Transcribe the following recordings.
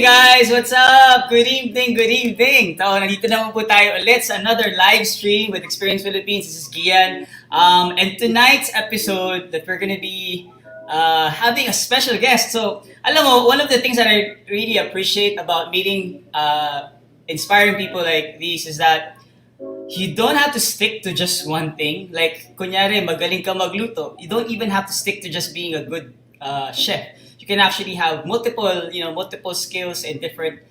guys! What's up? Good evening, good evening! So, nandito naman po tayo ulit sa another live stream with Experience Philippines. This is Gian. And tonight's episode that we're gonna be having a special guest. So, alam mo, one of the things that I really appreciate about meeting inspiring people like these is that you don't have to stick to just one thing. Like, kunyari, magaling ka magluto. You don't even have to stick to just being a good chef. You can actually have multiple skills in different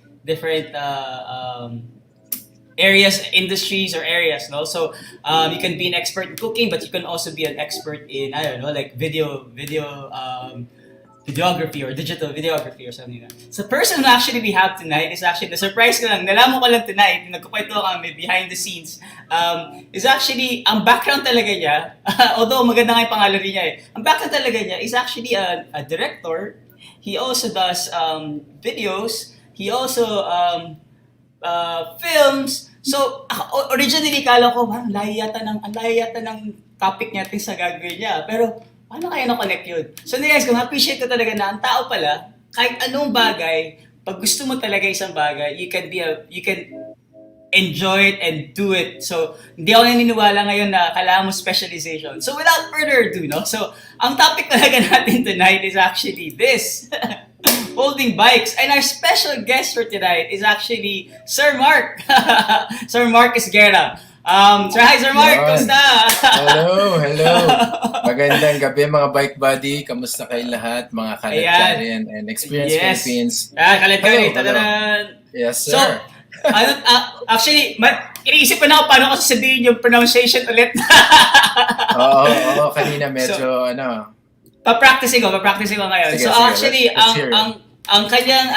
areas, industries or areas. No, so you can be an expert in cooking, but you can also be an expert in like videography or digital videography or something like that. So the person who actually we have tonight is actually the surprise ko lang. Nalaman ko lang tonight, nagkukwento kami behind the scenes. Is actually ang background talaga niya. Although maganda nga yung pangalan niya eh. Ang background talaga niya is actually a director. He also does videos. He also films. So originally kala ko, ang layo yata ng topic natin sa gagawin niya. Pero paano kaya na-connect yun? So guys, kung appreciate ko talaga na ang tao pala, kahit anong bagay, pag gusto mo talaga isang bagay, you can enjoy it and do it. So, hindi ako naniniwala ngayon na kailangan mo specialization. So, without further ado, no? So, ang topic talaga natin tonight is actually this. Holding bikes. And our special guest for tonight is actually Sir Mark. Sir Mark Isguera. Hi Sir Mark, kumusta? Hello. Magandang gabi mga bike buddy. Kamusta kayo lahat? Mga kalat-karin and Experience Philippines. Kalat-karin. Yes, sir. So, actually, iniisip ko na paano ko sasabihin yung pronunciation ulit. Oo, kanina medyo Pa-practicing ko ngayon. Sige, actually, let's ang kanyang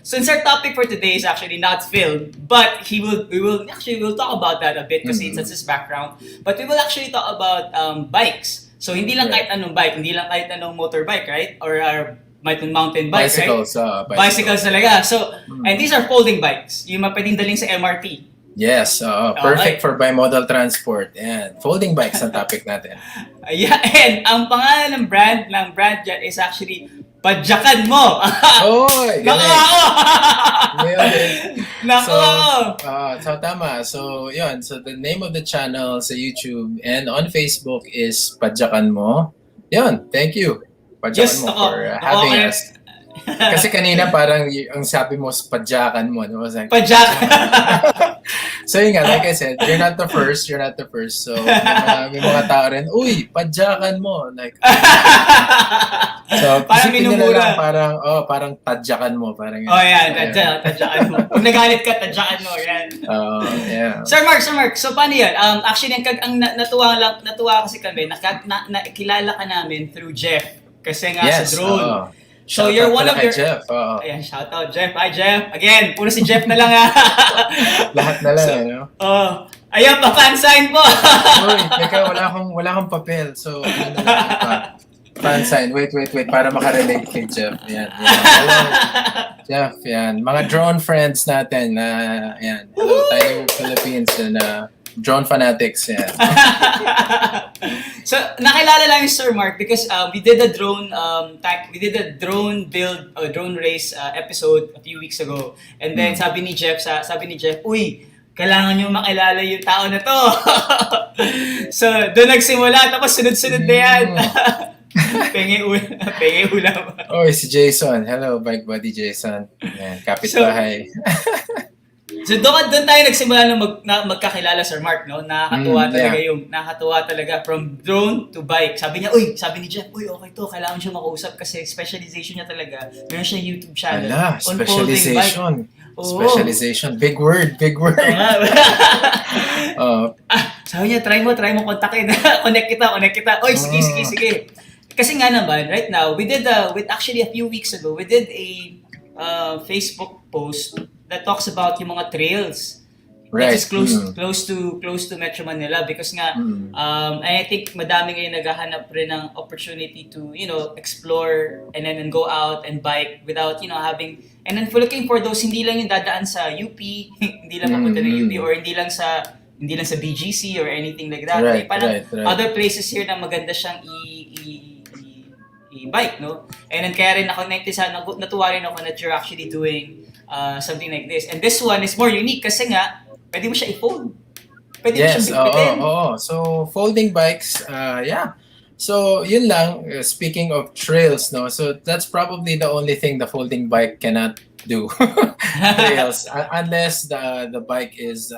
since our topic for today is actually not film, but we'll talk about that a bit kasi it's his background. But we will actually talk about bikes. So hindi lang kahit anong bike, hindi lang kahit anong motorbike, right? Or mountain bike, bicycles, right? Bicycles talaga. So, and these are folding bikes. Yung mapwedeng daling sa MRT. Yes, perfect for bimodal transport. And folding bikes ang topic natin. Yeah, and ang pangalan ng brand dyan is actually PADYAKAN MO. Oy! Nako! So tama. So, yun. So, the name of the channel sa YouTube and on Facebook is PADYAKAN MO. Yun. Thank you. PADYAKAN MO for having us. Kasi kanina parang ang sabi mo padyakan mo, no? Padyakan. So yun nga, like I said, you're not the first. So may mga tao rin, uy, padyakan mo. Like, so parang minumura. Parang tadyakan mo. Parang, yan, tadyakan mo. Kung nagalit ka, tadyakan mo. Yan. Yeah. Sir Mark, so paano yan? Actually, ang natuwa kasi kami, nakilala ka namin through Jeff. Kasi nga sa drone. So you're one of your... Jeff. Ayan, shout out Jeff. Hi Jeff. Again, puro si Jeff na lang Lahat na lang, no? Ayan, pa-fan sign po. Uy, teka, wala akong papel. So, fan sign. Wait. Para makarelate kay Jeff. Yan. Hello, Jeff. Yan. Mga drone friends natin. Yan. Hello, tayo Philippines and drone fanatics. Yan. So, nakilala lang yung Sir Mark because we did a drone build or drone race episode a few weeks ago. And then sabi ni Jeff, uy, kailangan nyo makilala yung tao na to. So, doon nagsimula. Tapos sunod-sunod na yan. Pengi ulam. Si Jason. Hello, bike buddy Jason. Yan, kapitbahay. So doon tayo nagsimula na magkakilala, Sir Mark, no? Nakakatuwa talaga from drone to bike. Sabi ni Jeff, okay to, kailangan siya makausap kasi specialization niya talaga. Meron siya YouTube channel. Specialization. Specialization. Big word. Sabi niya, try mo kontakin. Connect kita. Sige. Kasi nga naman, right now, actually a few weeks ago, we did a Facebook post that talks about yung mga trails. Right. Which is close to Metro Manila because nga I think madami ngayon naghahanap rin ng opportunity to explore and then go out and bike without having, and then looking for those hindi lang yung dadaan sa UP, hindi lang mapunta ng UP or hindi lang sa BGC or anything like that. Right. Other places here na maganda siyang i-bike, no? And then kaya rin ako natuwa rin ako that you're actually doing something like this. And this one is more unique kasi nga, pwede mo siya i-fold. Pwede mo Yes, siyang bitbitin. oo. So, folding bikes, yeah. So, yun lang, speaking of trails, no? So, that's probably the only thing the folding bike cannot do. Trails. Unless the bike is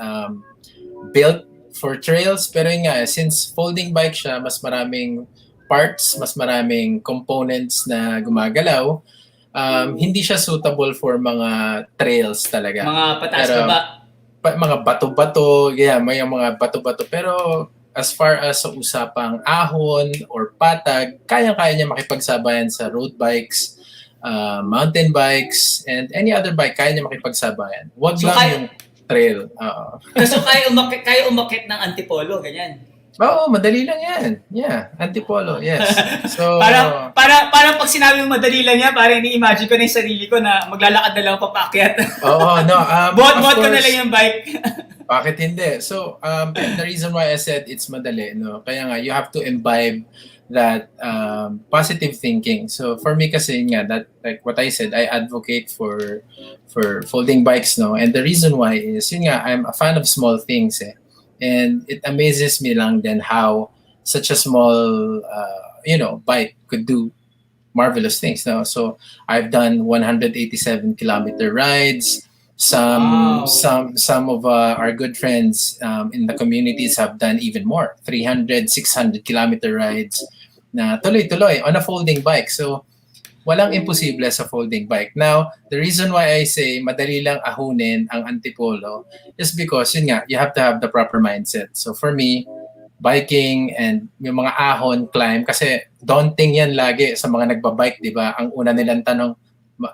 built for trails. Pero yun nga, since folding bike siya, mas maraming parts, mas maraming components na gumagalaw, hindi siya suitable for mga trails talaga. Mga pataas Pero, baba. mga bato-bato, yeah, may mga bato-bato. Pero as far as sa usapang ahon or patag, kaya-kaya niya makipagsabayan sa road bikes, mountain bikes, and any other bike, kaya niya makipagsabayan. Wag So, lang yung trail. So kaya umakit ng antipolo, ganyan. Oo, madali lang yan. Yeah, antipolo, yes. So, Para pag sinabi mo madali lang yan, parang ini-imagine ko na yung sarili ko na maglalakad na lang papaakyat. oo, no. Buhat ko na lang yung bike. Bakit hindi? So, the reason why I said it's madali, no? Kaya nga, you have to imbibe that positive thinking. So, for me kasi nga, that, like what I said, I advocate for folding bikes, no? And the reason why is, yun nga, I'm a fan of small things, eh. And it amazes me lang then how such a small, bike could do marvelous things. No? So I've done 187 kilometer rides. Wow. Some of our good friends in the communities have done even more, 300, 600 kilometer rides na tuloy-tuloy on a folding bike. So walang imposible sa folding bike. Now, the reason why I say madali lang ahunin ang antipolo is because, yun nga, you have to have the proper mindset. So for me, biking and yung mga ahon, climb, kasi daunting yan lagi sa mga nagbabike, di ba? Ang una nilang tanong,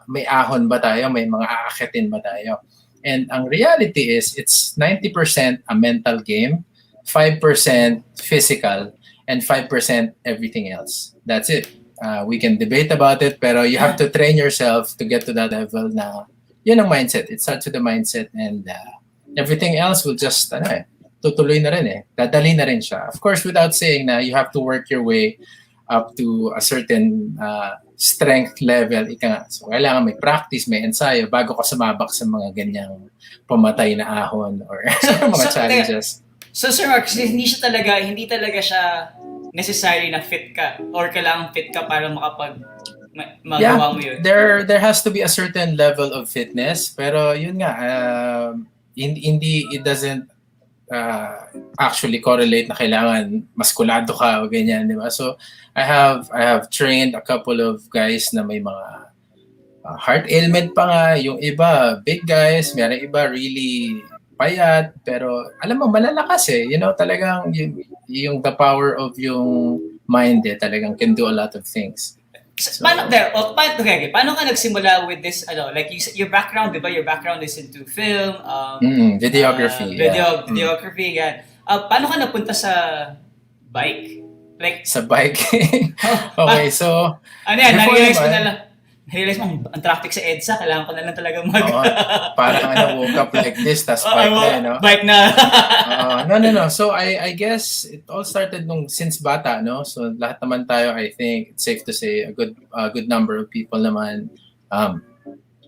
may ahon ba tayo? May mga aakitin ba tayo? And ang reality is, it's 90% a mental game, 5% physical, and 5% everything else. That's it. We can debate about it, pero you have to train yourself to get to that level na yun ang mindset. It starts with the mindset and everything else will just, tutuloy na rin eh. Dadali na rin siya. Of course, without saying na you have to work your way up to a certain strength level. So, kailangan may practice, may ensayo bago ka sumabak sa mga ganyang pamatay na ahon or mga challenges. So, Sir Mark, hindi talaga siya necessary na fit ka or kailangan fit ka para magawa mo yun? There has to be a certain level of fitness, pero yun nga, it doesn't actually correlate na kailangan maskulado ka o ganyan, di ba? So I have trained a couple of guys na may mga heart ailment pa nga, yung iba big guys, may iba really payat, pero alam mo malalakas eh, talagang yung the power of yung mind eh, talagang can do a lot of things. So, paano ka nagsimula with this, like your background, di ba? Your background is into film, videography. Videography, yan. Paano ka napunta sa bike? Like, sa bike? Okay, so... Realize mo, ang traffic sa EDSA, kailangan ko na lang talaga parang woke up like this, tas bike na, no? Bike na. No. So, I guess it all started since bata, no? So, lahat naman tayo, I think, it's safe to say, a good number of people naman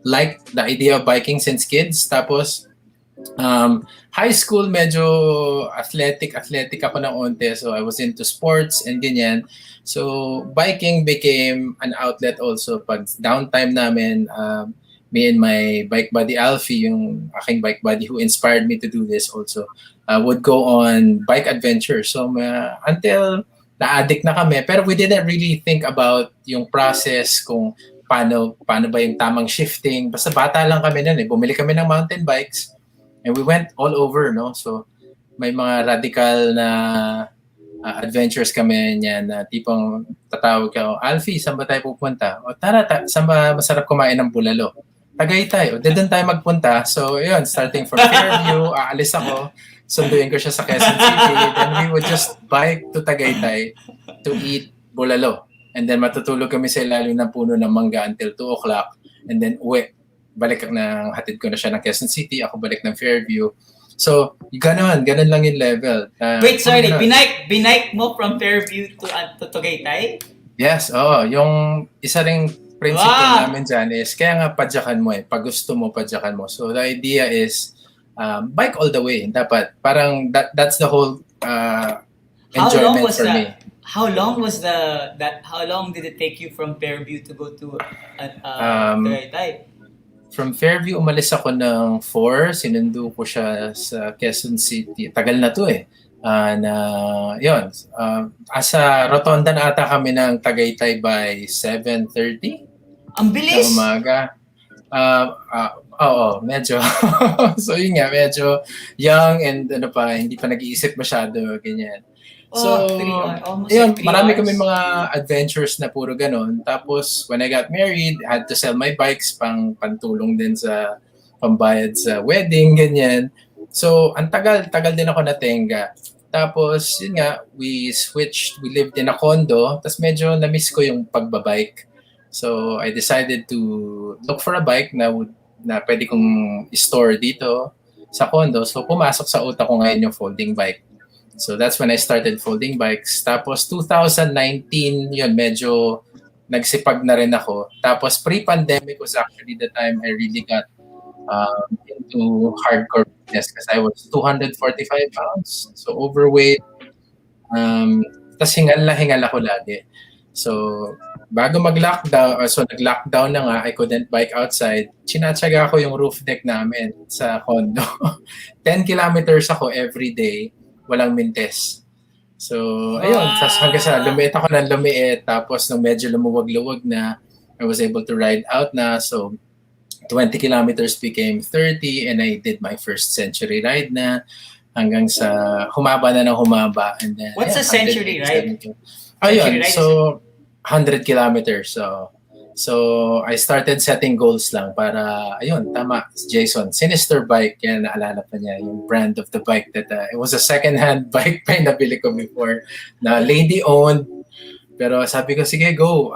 like the idea of biking since kids. Tapos, high school, medyo athletic ako ng onte. So, I was into sports and ganyan. So, biking became an outlet also. Pag downtime namin, me and my bike buddy Alfie, yung aking bike buddy who inspired me to do this also, would go on bike adventures. So, until na-addict na kami. Pero we didn't really think about yung process kung paano ba yung tamang shifting. Basta bata lang kami nun eh. Bumili kami ng mountain bikes and we went all over, no? So, may mga radical na adventures kami niyan na tipong tatawag ka, Alfie, saan ba tayo pupunta? O tara, saan ba masarap kumain ng bulalo? Tagaytay. O doon tayo magpunta. So yun, starting from Fairview, aalis ako, sunduin ko siya sa Quezon City, then we would just bike to Tagaytay to eat bulalo. And then matutulog kami sa ilalim ng puno ng mangga until 2 o'clock. And then uwi. Hatid ko na siya ng Quezon City, ako balik ng Fairview. So, ganun lang yung level. Wait, sorry, binike mo from Fairview to Tagaytay? Yes, oo. Yung isa ring principle Wow! namin dyan is, kaya nga padyakan mo eh. Pag gusto mo, padyakan mo. So the idea is, bike all the way. Dapat. Parang that's the whole How long enjoyment was for me. that? How long was that? How long did it take you from Fairview to go to Um, Tagaytay? From Fairview, umalis ako ng 4. Sinundo ko siya sa Quezon City. Tagal na to eh. Yun. Asa Rotonda na ata kami ng Tagaytay by 7:30 Ang na bilis! umaga. Oo, medyo. So yun nga, medyo young and ano pa, hindi pa nag-iisip masyado, ganyan. So, Oh, almost yun, like 3 marami hours. kami mga adventures na puro ganun. Tapos, when I got married, I had to sell my bikes pantulong din sa pambayad sa wedding, ganyan. So, ang tagal din ako natenga. Tapos, yun nga, we lived in a condo, tapos medyo na-miss ko yung pagbabike. So, I decided to look for a bike na pwede kong store dito sa condo. So, pumasok sa utak ko ngayon yung folding bike. So that's when I started folding bikes. Tapos 2019, yun, medyo nagsipag na rin ako. Tapos pre-pandemic was actually the time I really got into hardcore fitness because I was 245 pounds. So overweight. Tapos hingal ako lagi. So bago mag-lockdown, so nag-lockdown na nga, I couldn't bike outside. Chinatsaga ko yung roof deck namin sa condo. 10 kilometers ako every day. Walang mintes. So, ayun. Tapos hanggang sa lumiit ako ng lumiit. Tapos nung medyo lumuwag-luwag na, I was able to ride out na. So, 20 kilometers became 30 and I did my first century ride na hanggang sa humaba na ng humaba. And then, What's a century ride? Ayun. So, 100 kilometers. So, I started setting goals lang para, ayun, tama, Jason, Sinister Bike, yan, naalala pa niya, yung brand of the bike that, it was a second-hand bike pa yung nabili ko before, na lady-owned, pero sabi ko, sige, go,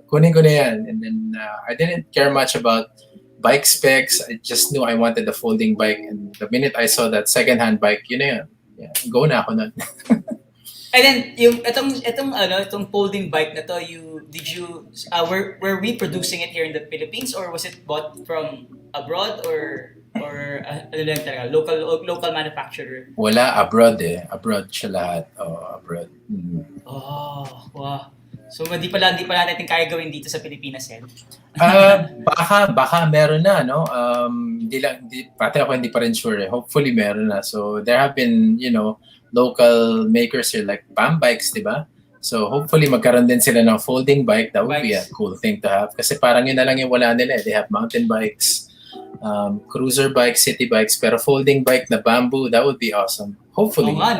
kunin ko na yan. And then, I didn't care much about bike specs, I just knew I wanted a folding bike, and the minute I saw that second-hand bike, yun na yun, yeah, go na ako nun. And then yung itong folding bike na to, were we producing it here in the Philippines or was it bought from abroad or ano lang talaga, local manufacturer? Wala, abroad siya lahat. Abroad. Mm-hmm. Oh, wow. So hindi pala natin kaya gawin dito sa Pilipinas yan. Baka meron na, no? Pati ako hindi pa rin sure. Hopefully meron na. So there have been, local makers here like Bam Bikes, di ba? So hopefully magkaroon din sila ng folding bike. That would be a cool thing to have. Kasi parang yun na lang yung wala nila. They have mountain bikes, cruiser bikes, city bikes, pero folding bike na bamboo, that would be awesome. Hopefully. Oo nga,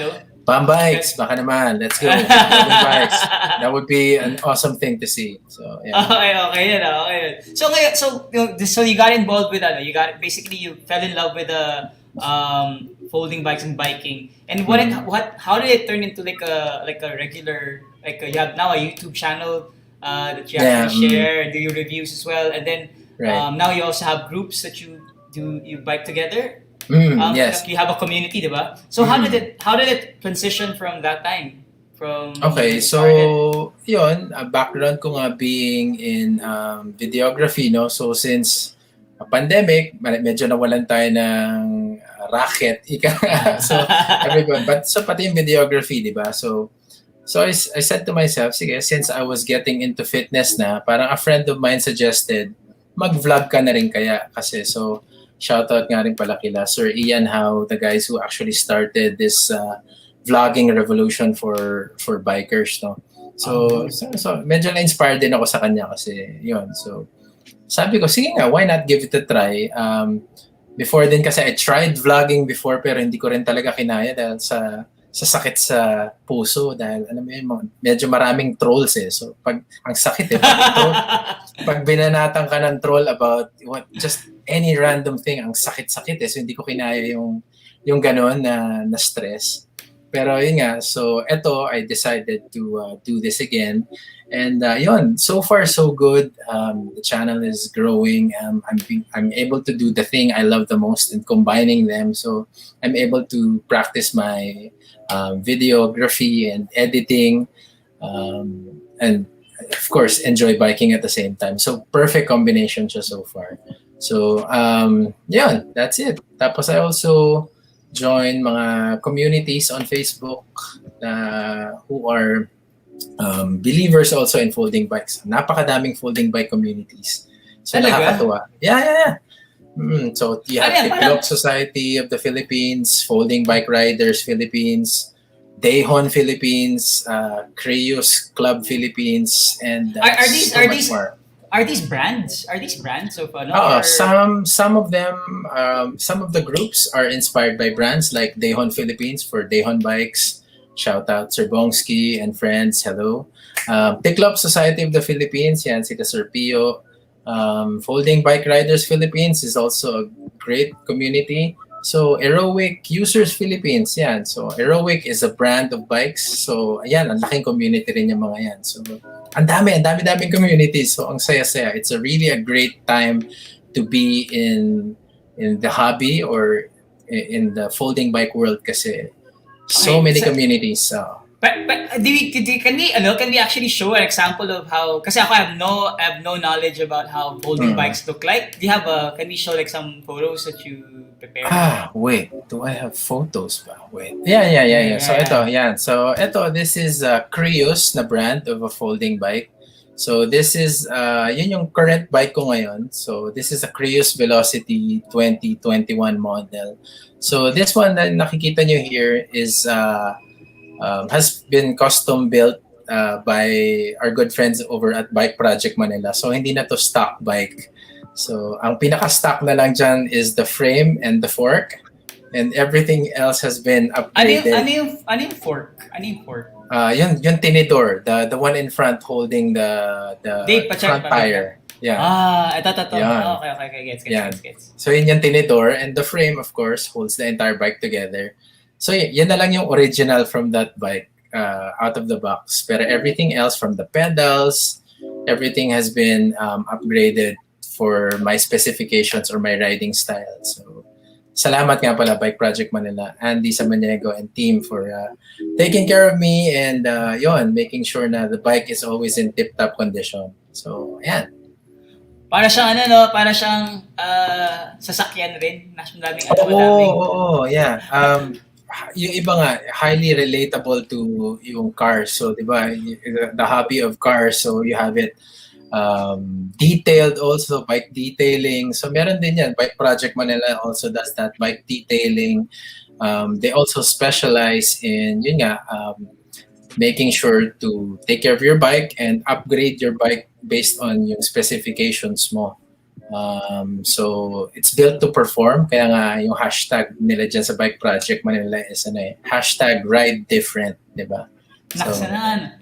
no? Bam Bikes, baka naman. Let's go. Folding bikes. That would be an awesome thing to see. So, yeah. Okay yun. So you got involved with basically you fell in love with folding bikes and biking. And how did it turn into like a regular, you have now a YouTube channel that you actually share and do your reviews as well, and then now you also have groups that you bike together. Yes. You have a community, diba? So how did it transition from that time? Okay, so yun, background ko nga being in videography, no? So since a pandemic, medyo nawalan tayo ng racket, so everyone, so pati yung videography, di ba? So I said to myself, sige, since I was getting into fitness na, parang a friend of mine suggested, mag-vlog ka na rin kaya. Kasi so, shoutout nga rin pala kila Sir Ian Howe, the guys who actually started this vlogging revolution for bikers, no? So medyo na-inspired din ako sa kanya kasi yun. So sabi ko, sige nga, why not give it a try? Before din kasi I tried vlogging before pero hindi ko rin talaga kinaya dahil sa sakit sa puso dahil alam mo yun, medyo maraming trolls eh. So pag ang sakit eh, pag binanatan ka ng troll about just any random thing, ang sakit-sakit eh. So hindi ko kinaya yung gano'n na stress. Pero yun nga, so eto, I decided to do this again. And yun, so far so good. The channel is growing. I'm able to do the thing I love the most in combining them. So I'm able to practice my videography and editing. and of course enjoy biking at the same time. So perfect combination siya so far. So yeah, that's it. Tapos I also join mga communities on Facebook who are believers also in folding bikes. Napakadaming folding bike communities. So Talaga? nakakatuwa. Yeah. So you have Ano yan? Tiklop Society of the Philippines, Folding Bike Riders Philippines, Dayhon Philippines, Creus Club Philippines, and Are so much more. are these brands? Are these brands of ano? Or... Some of them, some of the groups are inspired by brands like Dayhon Philippines for Dayhon Bikes. Shout out Sir Bongski and friends. Hello. Tiklop Society of the Philippines. Yan, si Sir Pio. Folding Bike Riders Philippines is also a great community. So Aerowick Users Philippines, yan. So Aerowick is a brand of bikes. So ayan, ang laking community rin yung mga yan. So ang dami-daming communities. So ang saya-saya. It's a great time to be in the hobby or in the folding bike world kasi so many communities. But can we actually show an example of how? Kasi ako I have no knowledge about how folding bikes look like. Do you have can we show like some photos that you prepared? Wait. Do I have photos ba? Wait. Yeah. So ito, this is Creus na brand of a folding bike. So this is yun yung current bike ko ngayon. So this is a Creus Velocity 2021 model. So this one na nakikita nyo here is has been custom built by our good friends over at Bike Project Manila. So hindi na to stock bike. So ang pinaka-stock na lang dyan is the frame and the fork, and everything else has been upgraded. Ano yung fork? Yung tinidor, the one in front holding the front tire. Yeah. Ito. Yeah. Okay. Gets. So yun yung tinidor, and the frame of course holds the entire bike together. So yan na lang yung original from that bike out of the box. Pero everything else from the pedals, everything has been upgraded for my specifications or my riding style. So salamat nga pala Bike Project Manila, Andy Samaniego and team for taking care of me and making sure na the bike is always in tip-top condition. So ayan. Para siyang sasakyan rin. Madaming yeah. Yung iba nga, highly relatable to yung cars. So, di ba, the hobby of cars, so you have it detailed also, bike detailing. So, meron din yan. Bike Project Manila also does that, bike detailing. They also specialize in, making sure to take care of your bike and upgrade your bike based on yung specifications mo. So it's built to perform, kaya nga yung hashtag nila dyan sa Bike Project Manila is #ride different, di ba?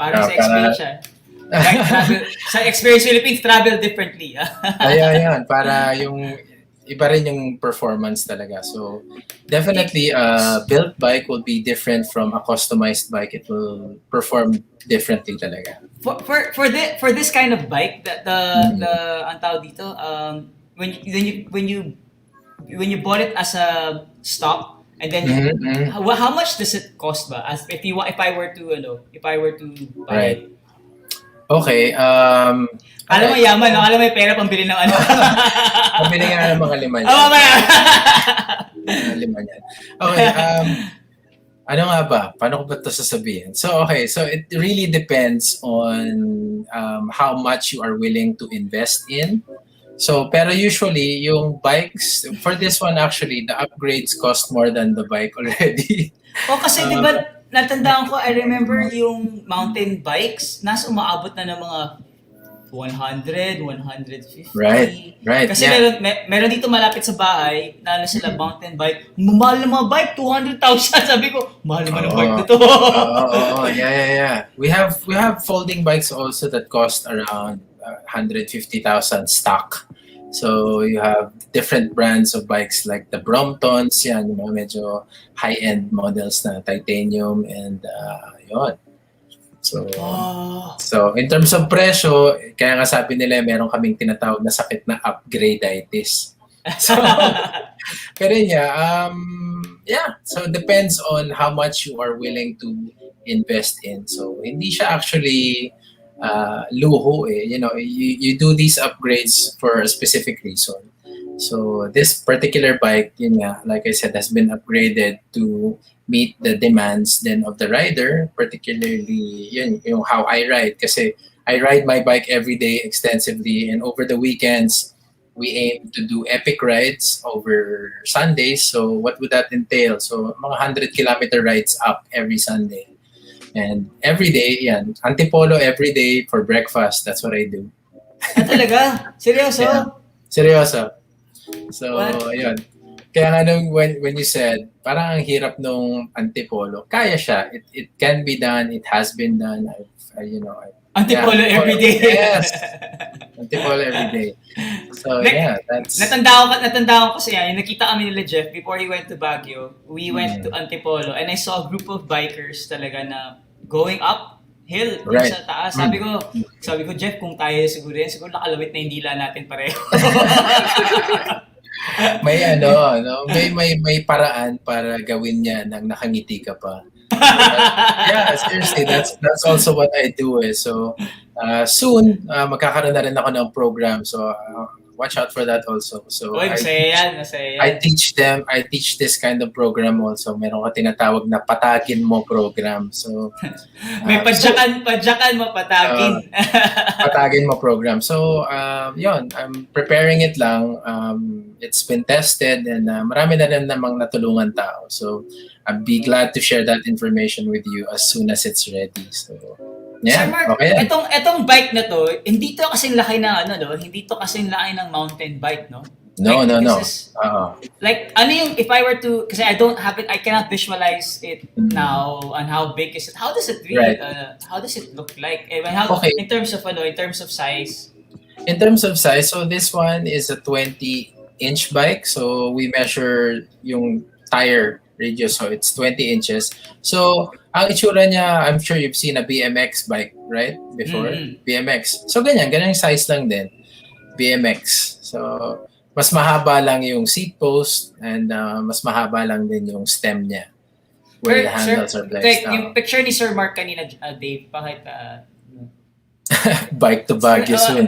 Parang sa experience siya. Sa Experience Philippines, travel differently. Ayan, para yung iba rin yung performance talaga. So definitely built bike will be different from a customized bike. It will perform differently talaga. For this kind of bike, ang tawag dito, when you bought it as a stock, and then how much does it cost ba? As if I were to buy it. Okay. Alam mo yaman, no? Alam mo may pera pambili ng ano. Pambili nga ng mga lima yan. Lima yan. Okay. Ano nga ba? Paano ko ba ito sasabihin? So it really depends on how much you are willing to invest in. So, pero usually, yung bikes, for this one actually, the upgrades cost more than the bike already. Kasi di ba, natandaan ko, I remember yung mountain bikes, nasa umaabot na ng mga 100, 150. Right. Kasi meron dito malapit sa bahay, na sila mountain bike. Mahal na mga bike, 200,000. Sabi ko, mahal naman ang bike na to. Yeah. We have folding bikes also that cost around 150,000 stock. So you have different brands of bikes like the Bromptons, yan, yung mga medyo high-end models na titanium and yun. So in terms of presyo, kaya nga sabi nila meron kaming tinatawag na sakit na upgrade-itis. So, pero so it depends on how much you are willing to invest in. So hindi siya actually luho eh. You know, you do these upgrades for a specific reason. So this particular bike, yun nga, like I said, has been upgraded to meet the demands then of the rider, particularly yun, yung how I ride. Kasi I ride my bike every day extensively, and over the weekends, we aim to do epic rides over Sundays. So what would that entail? So mga 100-kilometer rides up every Sunday. And every day, yan, antipolo every day for breakfast. That's what I do. Talaga? Seryoso? Yeah. Seryoso. So, What? yun. Kaya nga nung when you said, parang ang hirap nung antipolo, kaya siya. It can be done. It has been done. Antipolo every day. Yes. Antipolo every day. So, yeah, that's... Natanda ko kasi yan, yung nakita kami nila Jeff before he went to Baguio. We went to Antipolo and I saw a group of bikers talaga na going up hill Right. sa taas. Sabi ko, Jeff, kung tayo siguro yan, siguro nakalawit na yung dila natin pareho. May may paraan para gawin niya nang nakangiti ka pa. Yeah, seriously, that's also what I do eh. So soon magkakaroon na rin ako ng program. So watch out for that also. So Uy, masaya yan. I teach this kind of program also. Meron ka tinatawag na patagin mo program. So May padyakan mo, patagin. patagin mo program. So yun, I'm preparing it lang. It's been tested and marami na rin namang natulungan tao. So I'd be glad to share that information with you as soon as it's ready. So yeah, Sir Mark, okay. etong bike na to, hindi to kasing laki na hindi to kasing laki ng mountain bike, no? No. This is, like, ano yung, if I were to, kasi I don't have it, I cannot visualize it now on how big is it. How does it really, Right. how does it look like? Okay. In terms of size? In terms of size, so this one is a 20-inch bike. So we measure yung tire radius, so it's 20 inches. So ang itsura niya, I'm sure you've seen a BMX bike, right? Before? BMX. So ganyan yung size lang din. BMX. So mas mahaba lang yung seat post and mas mahaba lang din yung stem niya where the handles are placed. Yung picture ni Sir Mark kanina, Dave, bakit? Bike to Baguio soon.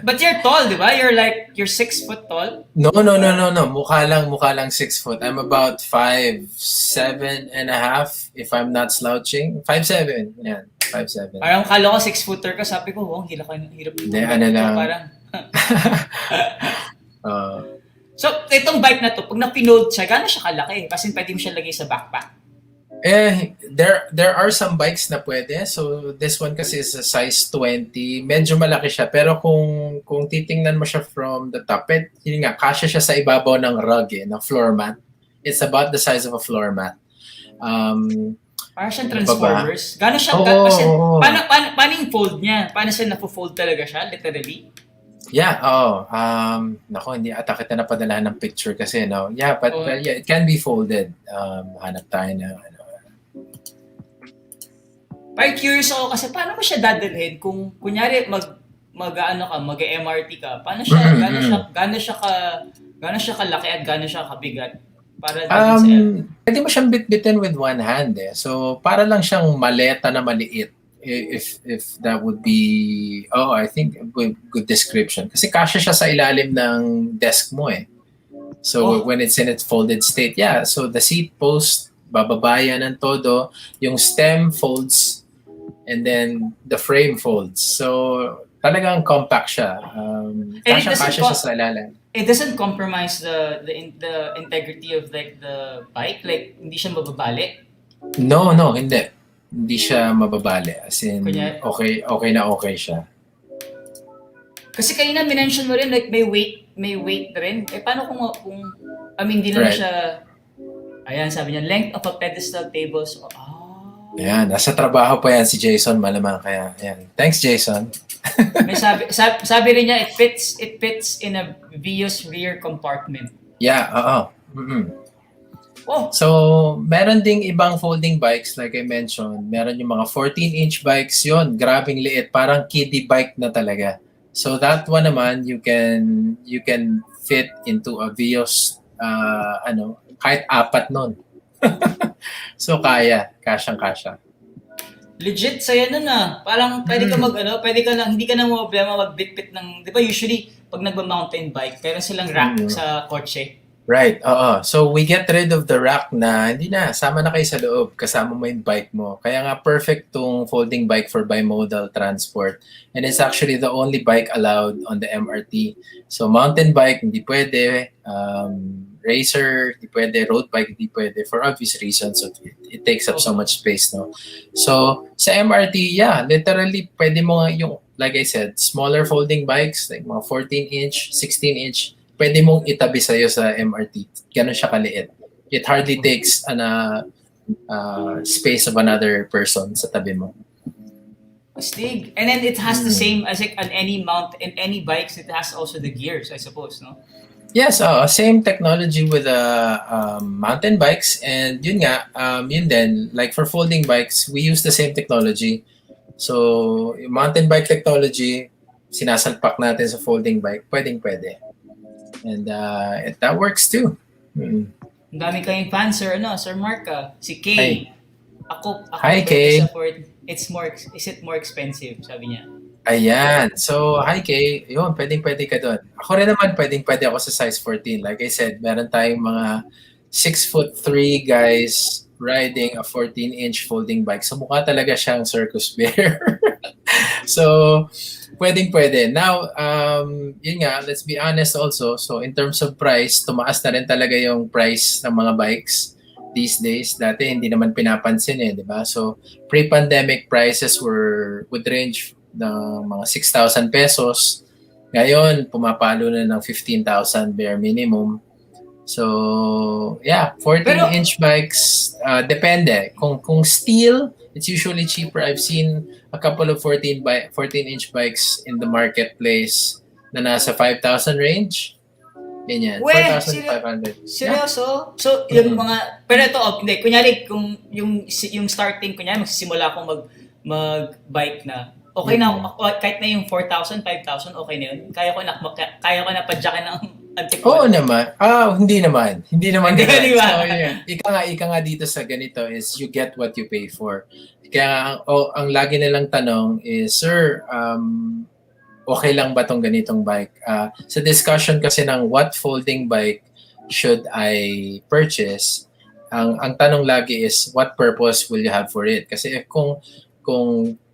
But you're tall, di ba? You're 6 foot tall? No. Mukha lang 6 foot. I'm about 5'7" and a half if I'm not slouching. 5'7". Yeah, 5'7". Parang kala ko 6-footer ka. Sabi ko, hirap. Hindi, ano lang. Parang... So, itong bike na to, pag na-pinold siya, gano'n siya kalaki? Kasi pwede mo siya lagay sa backpack. There are some bikes na pwede. So this one kasi is a size 20. Medyo malaki siya. Pero kung titingnan mo siya from the top, yun nga, kasya siya sa ibabaw ng rug ng floor mat. It's about the size of a floor mat. Parang siyang Transformers. Gano'n siya? Paano yung fold niya? Paano siya na-fold talaga siya? Literally? Yeah, nako, hindi ata kita napadala ng picture kasi, no? Yeah, but yeah, it can be folded. Hanap tayo na Parang curious ako kasi paano mo siya dadalhin kung kunyari mag-MRT ka, paano siya gaano siya kalaki at gaano siya kabigat para sa pwede mo siyang bitbitin with one hand eh. So para lang siyang maleta na maliit if that would be I think a good description kasi kasya siya sa ilalim ng desk mo eh. So when it's in its folded state, yeah, so the seat post bababa yan ng todo, yung stem folds and then the frame folds. So talagang compact siya. Kasya siya sa ilalim. It doesn't compromise the integrity of like the bike, like hindi siya mababali. No, hindi. Hindi siya mababali. As in, okay na okay siya. Kasi kanina minention mo rin like may weight rin. Paano kung hindi na siya ayan, sabi niya, length of a pedestal table. So, ayan, nasa trabaho pa yan si Jason, malamang kaya. Ayan. Thanks, Jason. May sabi rin niya, it fits in a Vios rear compartment. Yeah, So, meron ding ibang folding bikes, like I mentioned. Meron yung mga 14-inch bikes yun. Grabing liit. Parang kiddie bike na talaga. So, that one naman, you can fit into a Vios, kahit 4 nun. So, kasyang-kasya. Legit saya nun ah. Parang pwede ka pwede ka lang, hindi ka na problema magbitbit ng, di ba usually, pag nagba-mountain bike, meron silang rack Mm. sa kotse. Right, oo. So we get rid of the rack na hindi na, sama na kayo sa loob, kasama mo yung bike mo. Kaya nga perfect tong folding bike for bimodal transport. And it's actually the only bike allowed on the MRT. So mountain bike, hindi pwede. Racer, hindi pwede. Road bike, hindi pwede. For obvious reasons, so it takes up so much space, no? So sa MRT, yeah, literally, pwede mo nga yung, like I said, smaller folding bikes, like mga 14-inch, 16-inch, pwede mong itabi sa'yo sa MRT. Ganon siya kaliit. It hardly takes space of another person sa tabi mo. Astig. And then it has the same as like on any in any bikes, it has also the gears, I suppose, no? Yes, same technology with mountain bikes. And yun nga, yun din, like for folding bikes, we use the same technology. So, yung mountain bike technology, sinasalpak natin sa folding bike, pwede. And that works too. Ang dami kayong fans, Sir Mark. Si Kay. Hi. Ako Hi, Kay. Is it more expensive? Sabi niya. Ayan. So, hi Kay. Yun, pwede ka doon. Ako rin naman, pwede ako sa size 14. Like I said, meron tayong mga 6'3" guys riding a 14-inch folding bike. So, mukha talaga siyang circus bear. So, pwede. Now, yun nga, let's be honest also. So, in terms of price, tumaas na rin talaga yung price ng mga bikes these days. Dati, hindi naman pinapansin di ba? So, pre-pandemic prices would range ng mga 6,000 pesos. Ngayon, pumapalo na ng 15,000 bare minimum. So, yeah, 14-inch bikes, depende. Kung steel, it's usually cheaper. I've seen a couple of 14-inch bikes in the marketplace na nasa 5,000 range. Ganyan, 4,500. Seryoso? Yeah. So, yung mga, pero ito, hindi, kunyari, kung yung starting, kunyari, magsisimula akong mag-bike na, okay na, kahit na yung 4,000, 5,000, okay na yun. Kaya ko na padyakan ng antik. Oo naman. Hindi naman. Hindi naman. Di ba? So, yeah. Ika nga dito sa ganito is you get what you pay for. Kaya ang lagi nilang tanong is, Sir, okay lang ba tong ganitong bike? Sa discussion kasi ng what folding bike should I purchase, ang tanong lagi is what purpose will you have for it? Kasi kung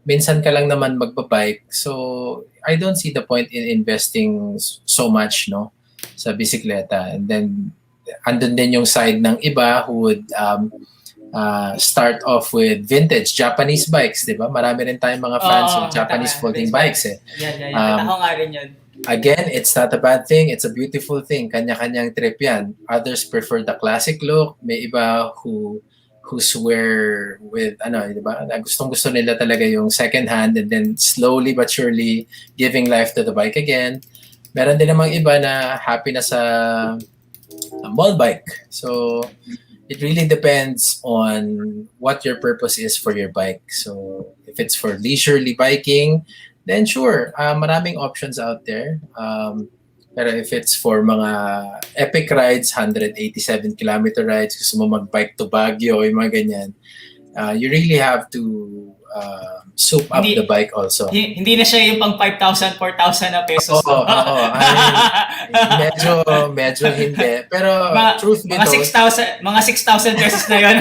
minsan ka lang naman magbabike, so I don't see the point in investing so much, no, sa bisikleta. And then, andun din yung side ng iba who would start off with vintage Japanese bikes, di ba? Marami rin tayong mga fans of Japanese folding bikes. Yeah. Ako nga rin yun. Again, it's not a bad thing. It's a beautiful thing. Kanya-kanyang trip yan. Others prefer the classic look. May iba who swear with, di ba? Gustong-gusto nila talaga yung second hand and then slowly but surely giving life to the bike again. Meron din namang iba na happy na sa mall bike. So, it really depends on what your purpose is for your bike. So, if it's for leisurely biking, then sure, maraming options out there. Pero if it's for mga epic rides, 187-kilometer rides, gusto mo mag-bike to Baguio, yung mga ganyan, you really have to soup up the bike also. Hindi na siya yung pang 5,000, 4,000 na pesos. Oo. Medyo hindi. Pero truth be told, mga 6,000 pesos na yun.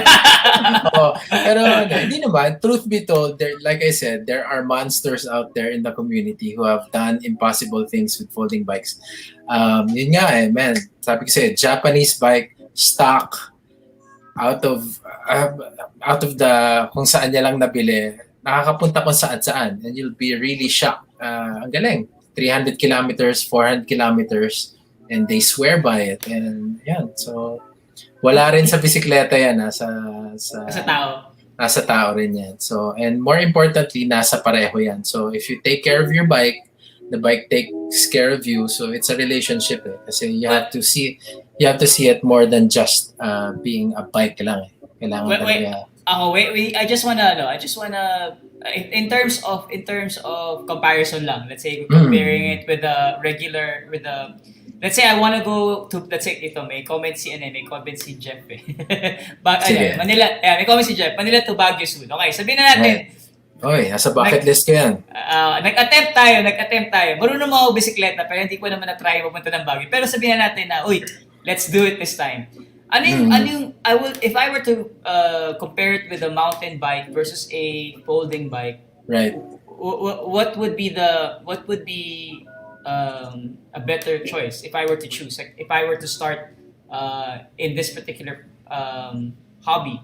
Pero hindi naman. Truth be told, like I said, there are monsters out there in the community who have done impossible things with folding bikes. Yun nga man. Sabi ko sa'yo, Japanese bike, stock, out of the kung saan niya lang nabili, nakakapunta kung saan and you'll be really shocked. Ang galing. 300 kilometers, 400 kilometers, and they swear by it. And yan, so wala rin sa bisikleta yan, nasa tao. Nasa tao rin yan. So, and more importantly, nasa pareho yan. So, if you take care of your bike, the bike takes care of you. So, it's a relationship kasi you have to see it more than just being a bike lang Kailangan wait. I just wanna in terms of comparison lang. Let's say comparing it with let's say I wanna go to, let's say ito may comment si Jeff Manila, may comment si Jeff, Manila to Baguio soon. Okay, sabihin na natin Oy, nasa bucket list ko yan. Nag-attempt tayo. Marunong mo ako bisikleta, pero hindi ko naman na-try pumunta ng Baguio. Pero sabihin natin na, uy, let's do it this time. If I were to compare it with a mountain bike versus a folding bike, Right. what would be a better choice if I were to choose? Like if I were to start in this particular hobby.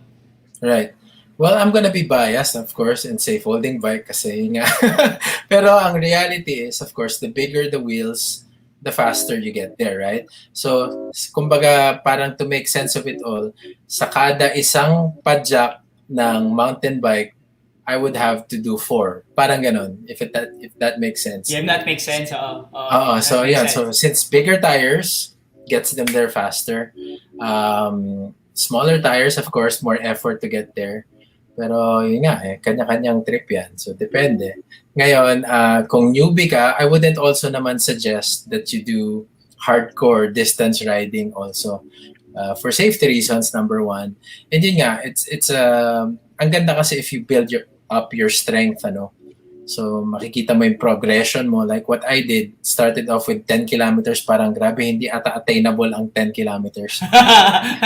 Right. Well, I'm gonna be biased, of course, and say folding bike kasi nga. Pero ang reality is, of course, the bigger the wheels, the faster you get there, right? So, kumbaga, parang to make sense of it all, sa kada isang padyak ng mountain bike, I would have to do 4. Parang ganon, if that makes sense. Yeah, that makes sense. So yeah, so since bigger tires gets them there faster, smaller tires, of course, more effort to get there. Pero yun nga, kanya-kanyang trip yan. So depende. Ngayon, kung newbie ka, I wouldn't also naman suggest that you do hardcore distance riding also. For safety reasons, number 1. And yun nga, it's ang ganda kasi if you build up your strength, ano. So, makikita mo yung progression mo. Like what I did, started off with 10 kilometers. Parang grabe, hindi ata attainable ang 10 kilometers.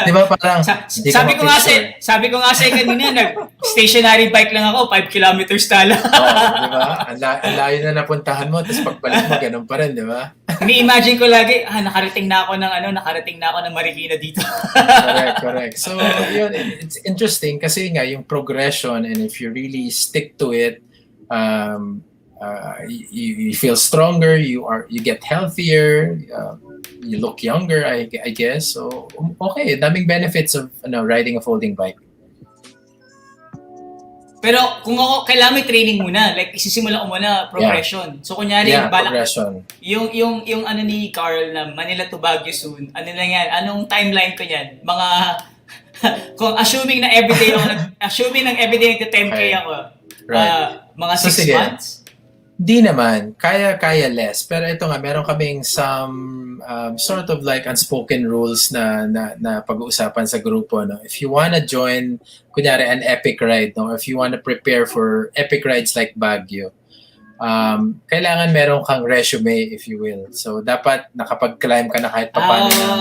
Di ba parang, sabi ko nga sa kanina, nag-stationary bike lang ako, 5 kilometers tala. Di ba? Ang layo na napuntahan mo, tapos pagbalik mo, ganun pa rin, di ba? Ini-imagine ko lagi, nakarating na ako ng Marikina dito. Correct. So, yun, it's interesting kasi nga yung progression, and if you really stick to it, you feel stronger, you get healthier, you look younger, I guess. So okay, daming benefits of riding a folding bike. Pero kung ako, kailangan may training muna. Like, isisimulan ko muna progression. Yeah. So, kunyari, progression. Yung ano ni Carl na Manila to Baguio soon, ano lang yan, anong timeline ko yan? Mga, kung assuming ng everyday nagka-10K ako, right. Mga 6 months? Di naman. Kaya less. Pero ito nga, meron kaming some sort of like unspoken rules na pag-uusapan sa grupo. No? If you wanna join, kunyari, an epic ride, no? If you wanna prepare for epic rides like Baguio, kailangan meron kang resume, if you will. So, dapat nakapag-climb ka na kahit paano ng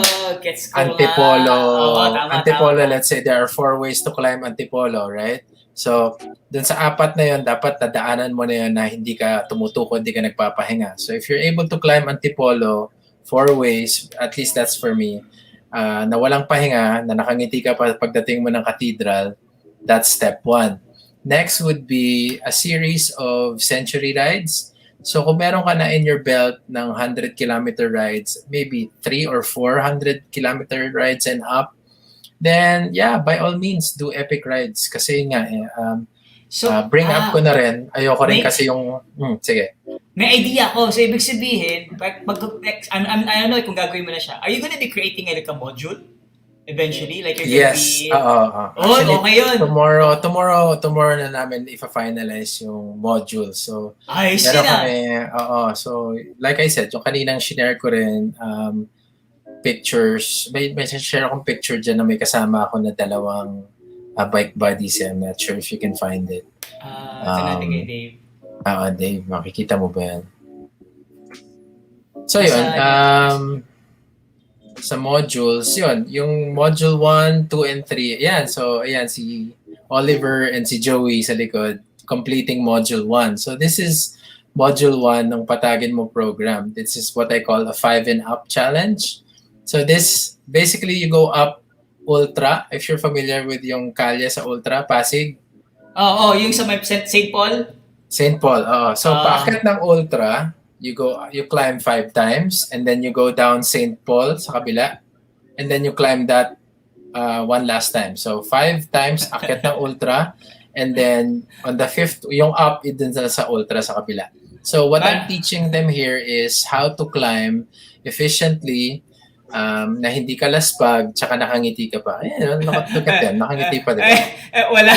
Antipolo. Let's say there are 4 ways to climb Antipolo, right? So, dun sa 4 na yun, dapat nadaanan mo na yun na hindi ka tumutuko, hindi ka nagpapahinga. So, if you're able to climb Antipolo 4 ways, at least that's for me, na walang pahinga, na nakangiti ka pa pagdating mo ng cathedral, that's step 1. Next would be a series of century rides. So, kung meron ka na in your belt ng 100-kilometer rides, maybe 3 or 400-kilometer rides and up, then, yeah, by all means, do epic rides. Kasi nga, bring up ko na rin. Ayoko rin kasi yung, sige. May idea ko. So, ibig sabihin, I don't know kung gagawin mo na siya. Are you gonna be creating like a module? Eventually? Like you're gonna be... Actually, okay yun. Tomorrow na namin ifa-finalize yung module. So, meron kami, so, like I said, yung kaninang shinare ko rin, pictures. May share akong picture dyan na may kasama ako na 2 bike buddies. I'm not sure if you can find it. Ito natin kay Dave. Dave, makikita mo ba yan? So yun, sa modules, yun, yung module 1, 2, and 3, ayan, so ayan, si Oliver and si Joey sa likod, completing module 1. So this is module 1 ng Patagin Mo program. This is what I call a 5 and up challenge. So this, basically, you go up Ultra, if you're familiar with yung kalye sa Ultra, Pasig. Yung sa may St. Paul? St. Paul, So, paakyat ng Ultra, you climb 5 times, and then you go down St. Paul sa kabila, and then you climb that one last time. So, 5 times akyat ng Ultra, and then on the 5th, yung up, dun sa Ultra sa kabila. So, what I'm teaching them here is how to climb efficiently, na hindi ka laspag, tsaka nakangiti ka pa. Ayan, look at them, nakangiti pa, diba? Wala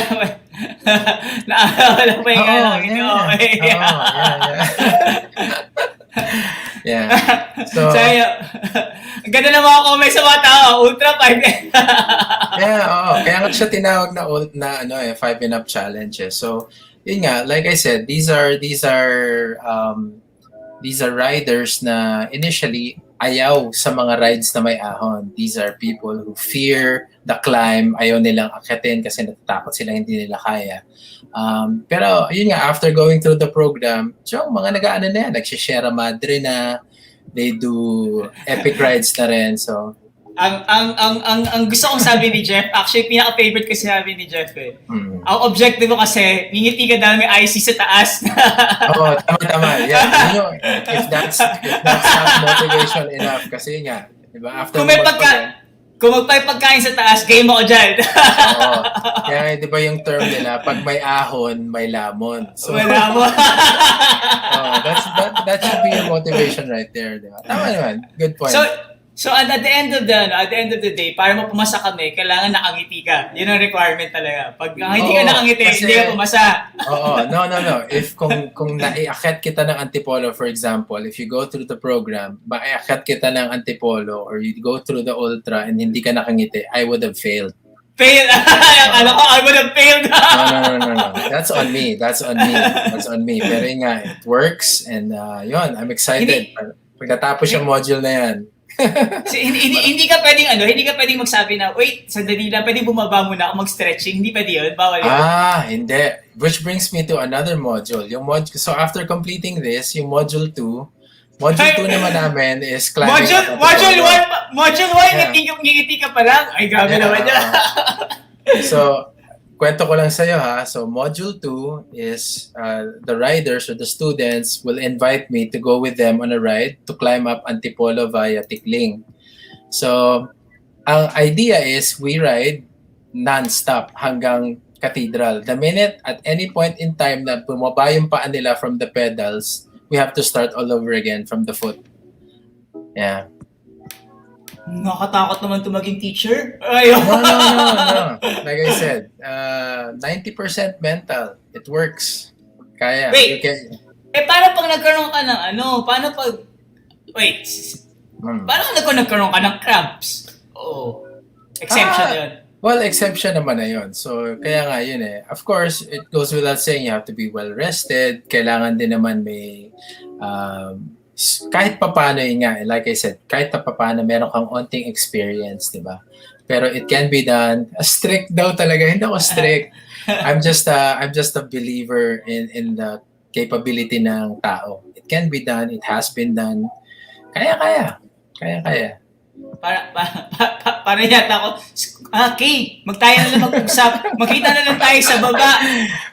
pa yung nakangiti. Yeah. So, Ang ganda ng mga comments sa mga tao. Ultra 5. Yeah, oo. Kaya nga siya tinawag na ano 5 and up challenges. So, yun nga, like I said, these are riders na initially ayaw sa mga rides na may ahon. These are people who fear the climb, ayaw nilang akitin kasi natatakot sila hindi nila kaya. Pero yun nga, after going through the program, yung mga nag-aano na yan, nagsishare madre na, they do epic rides na rin. So, ang gusto kong sabi ni Jeff, actually pinaka-favorite ko sinabi ni Jeff eh. Ang objective mo kasi, ngingiti ka daw may IC sa taas. Oo, tama. Yeah, you know, if that's not motivation enough, kasi nga, di ba, after kung magpay pagkain sa taas, game ako dyan. Oo. Kaya di ba yung term nila, pag may ahon, may lamon. So, may lamon. that should be your motivation right there. Di ba? Tama naman. Good point. So at the end of the day, para mapumasa kami, kailangan nakangiti ka. Yun ang requirement talaga. Pag hindi ka nakangiti, hindi ka pumasa. Oo, no. If kung naiakyat kita ng Antipolo, for example, if you go through the program, maiakyat kita ng Antipolo or you go through the ultra and hindi ka nakangiti, I would have failed. Fail? I would have failed. No. That's on me. Pero yun nga, it works and yun, I'm excited. Pagkatapos yung module na yan, hindi ka pwedeng magsabi na, wait, sandali lang, pwedeng bumaba muna ako mag-stretching. Hindi pwede yun? Bawal yun? Hindi. Which brings me to another module. So after completing this, yung module 2 naman namin is climbing. Module 1, ngingiti ka pa lang. Ay, grabe naman yan. So, kwento ko lang sa'yo ha. So, module 2 is the riders or the students will invite me to go with them on a ride to climb up Antipolo via Tikling. So, ang idea is we ride non-stop hanggang Cathedral. The minute at any point in time na bumaba yung paa nila from the pedals, we have to start all over again from the foot. Yeah. Nakatakot naman to maging teacher. No. Like I said, 90% mental. It works. Kaya. Wait. Paano pag nagkaroon ka ng paano pag nagkaroon ka ng cramps? Oh. Exception yun. Well, exception naman na yun. So, kaya nga yun eh. Of course, it goes without saying you have to be well rested. Kailangan din naman may kahit papano yun nga, like I said, kahit papano meron kang onting experience, di ba? Pero it can be done. Strict daw talaga. Hindi ako strict. I'm just a believer in the capability ng tao. It can be done. It has been done. Kaya. Para yata ako, Kay, mag-usap. Magkita na lang tayo sa baba.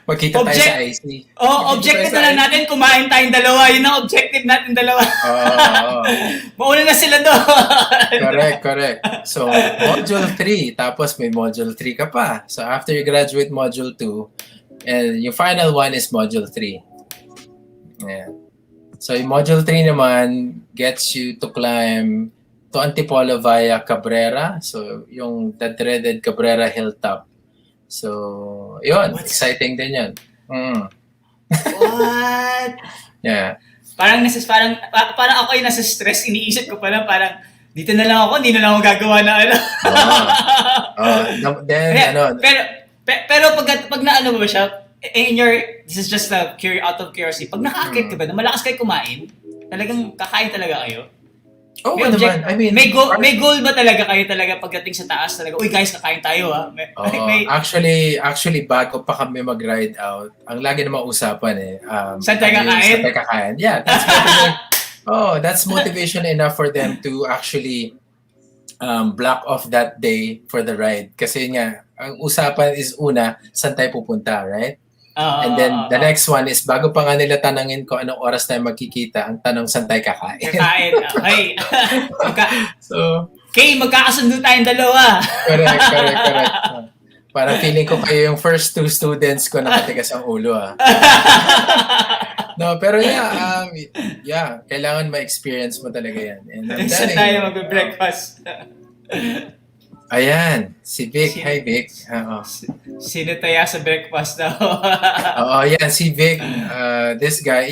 Magkita tayo sa IC. Objective na lang natin, kumain tayong dalawa. Yun ang objective natin dalawa. Mauna na sila doon. Correct. So, module 3, tapos may module 3 ka pa. So, after you graduate module 2, and yung final one is module 3. Yeah. So, yung module 3 naman gets you to climb to Antipolo via Cabrera. So, yung the dreaded Cabrera Hilltop. So, yun. Exciting din yun. What? Yeah. Parang ako yung nasa stress. Iniisip ko parang dito na lang ako, hindi na lang ako gagawa na Pero pag naano ba siya, this is just out of curiosity, pag nakaakit ka ba, na malakas kayo kumain, talagang kakain talaga kayo? Oo naman. I mean, may goal ba talaga kayo pagdating sa taas talaga? Uy guys, kakain tayo ha. Actually bago pa kami mag-ride out, ang lagi namang usapan saan tayo kakain? Yeah, that's motivation enough for them to actually block off that day for the ride. Kasi nga, ang usapan is una, saan tayo pupunta, right? And then the next one is bago pa nga nila tanangin ko anong oras tayo magkikita, ang tanong saan tayo kakain. Okay. So, magkakasundo tayong dalawa. Correct. Parang feeling ko kayo yung first 2 students ko nakatigas ang ulo No, pero kailangan ma-experience mo talaga yan. And saan tayo mag-breakfast? Ayan, si Vic. Hi, Vic. Sino tayo sa breakfast daw? Yan, si Vic. This guy,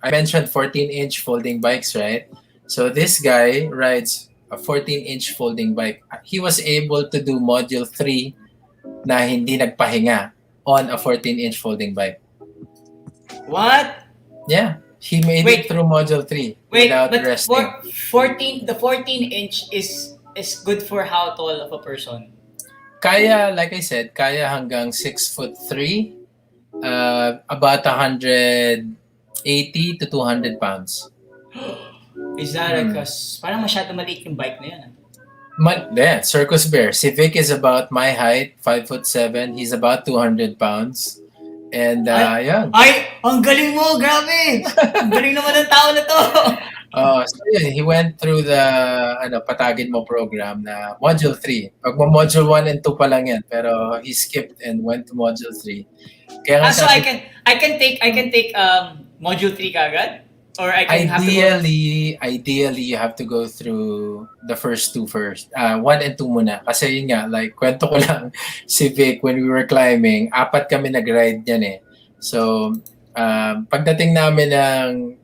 I mentioned 14-inch folding bikes, right? So this guy rides a 14-inch folding bike. He was able to do Module 3 na hindi nagpahinga on a 14-inch folding bike. What? Yeah, he made it through Module 3 without but resting. 14-inch is good for how tall of a person? Kaya, like I said, kaya hanggang 6'3", about 180 to 200 pounds. Is that parang masyado maliit yung bike na yun? Circus Bear. Si Vic is about my height, 5'7". He's about 200 pounds. And yan. Ay, ang galing mo, grabe! Ang galing naman ng tao na to! So yun, he went through the Patagin Mo program na Module 3. Pag Module 1 and 2 pa lang yan, pero he skipped and went to Module 3. Kaya so I can take Module 3 kagad? Or I can ideally you have to go through the first 2 first. 1 and 2 muna. Kasi yun nga, like, kwento ko lang si Vic, when we were climbing, 4 kami nag-ride yan eh. So, pagdating namin ng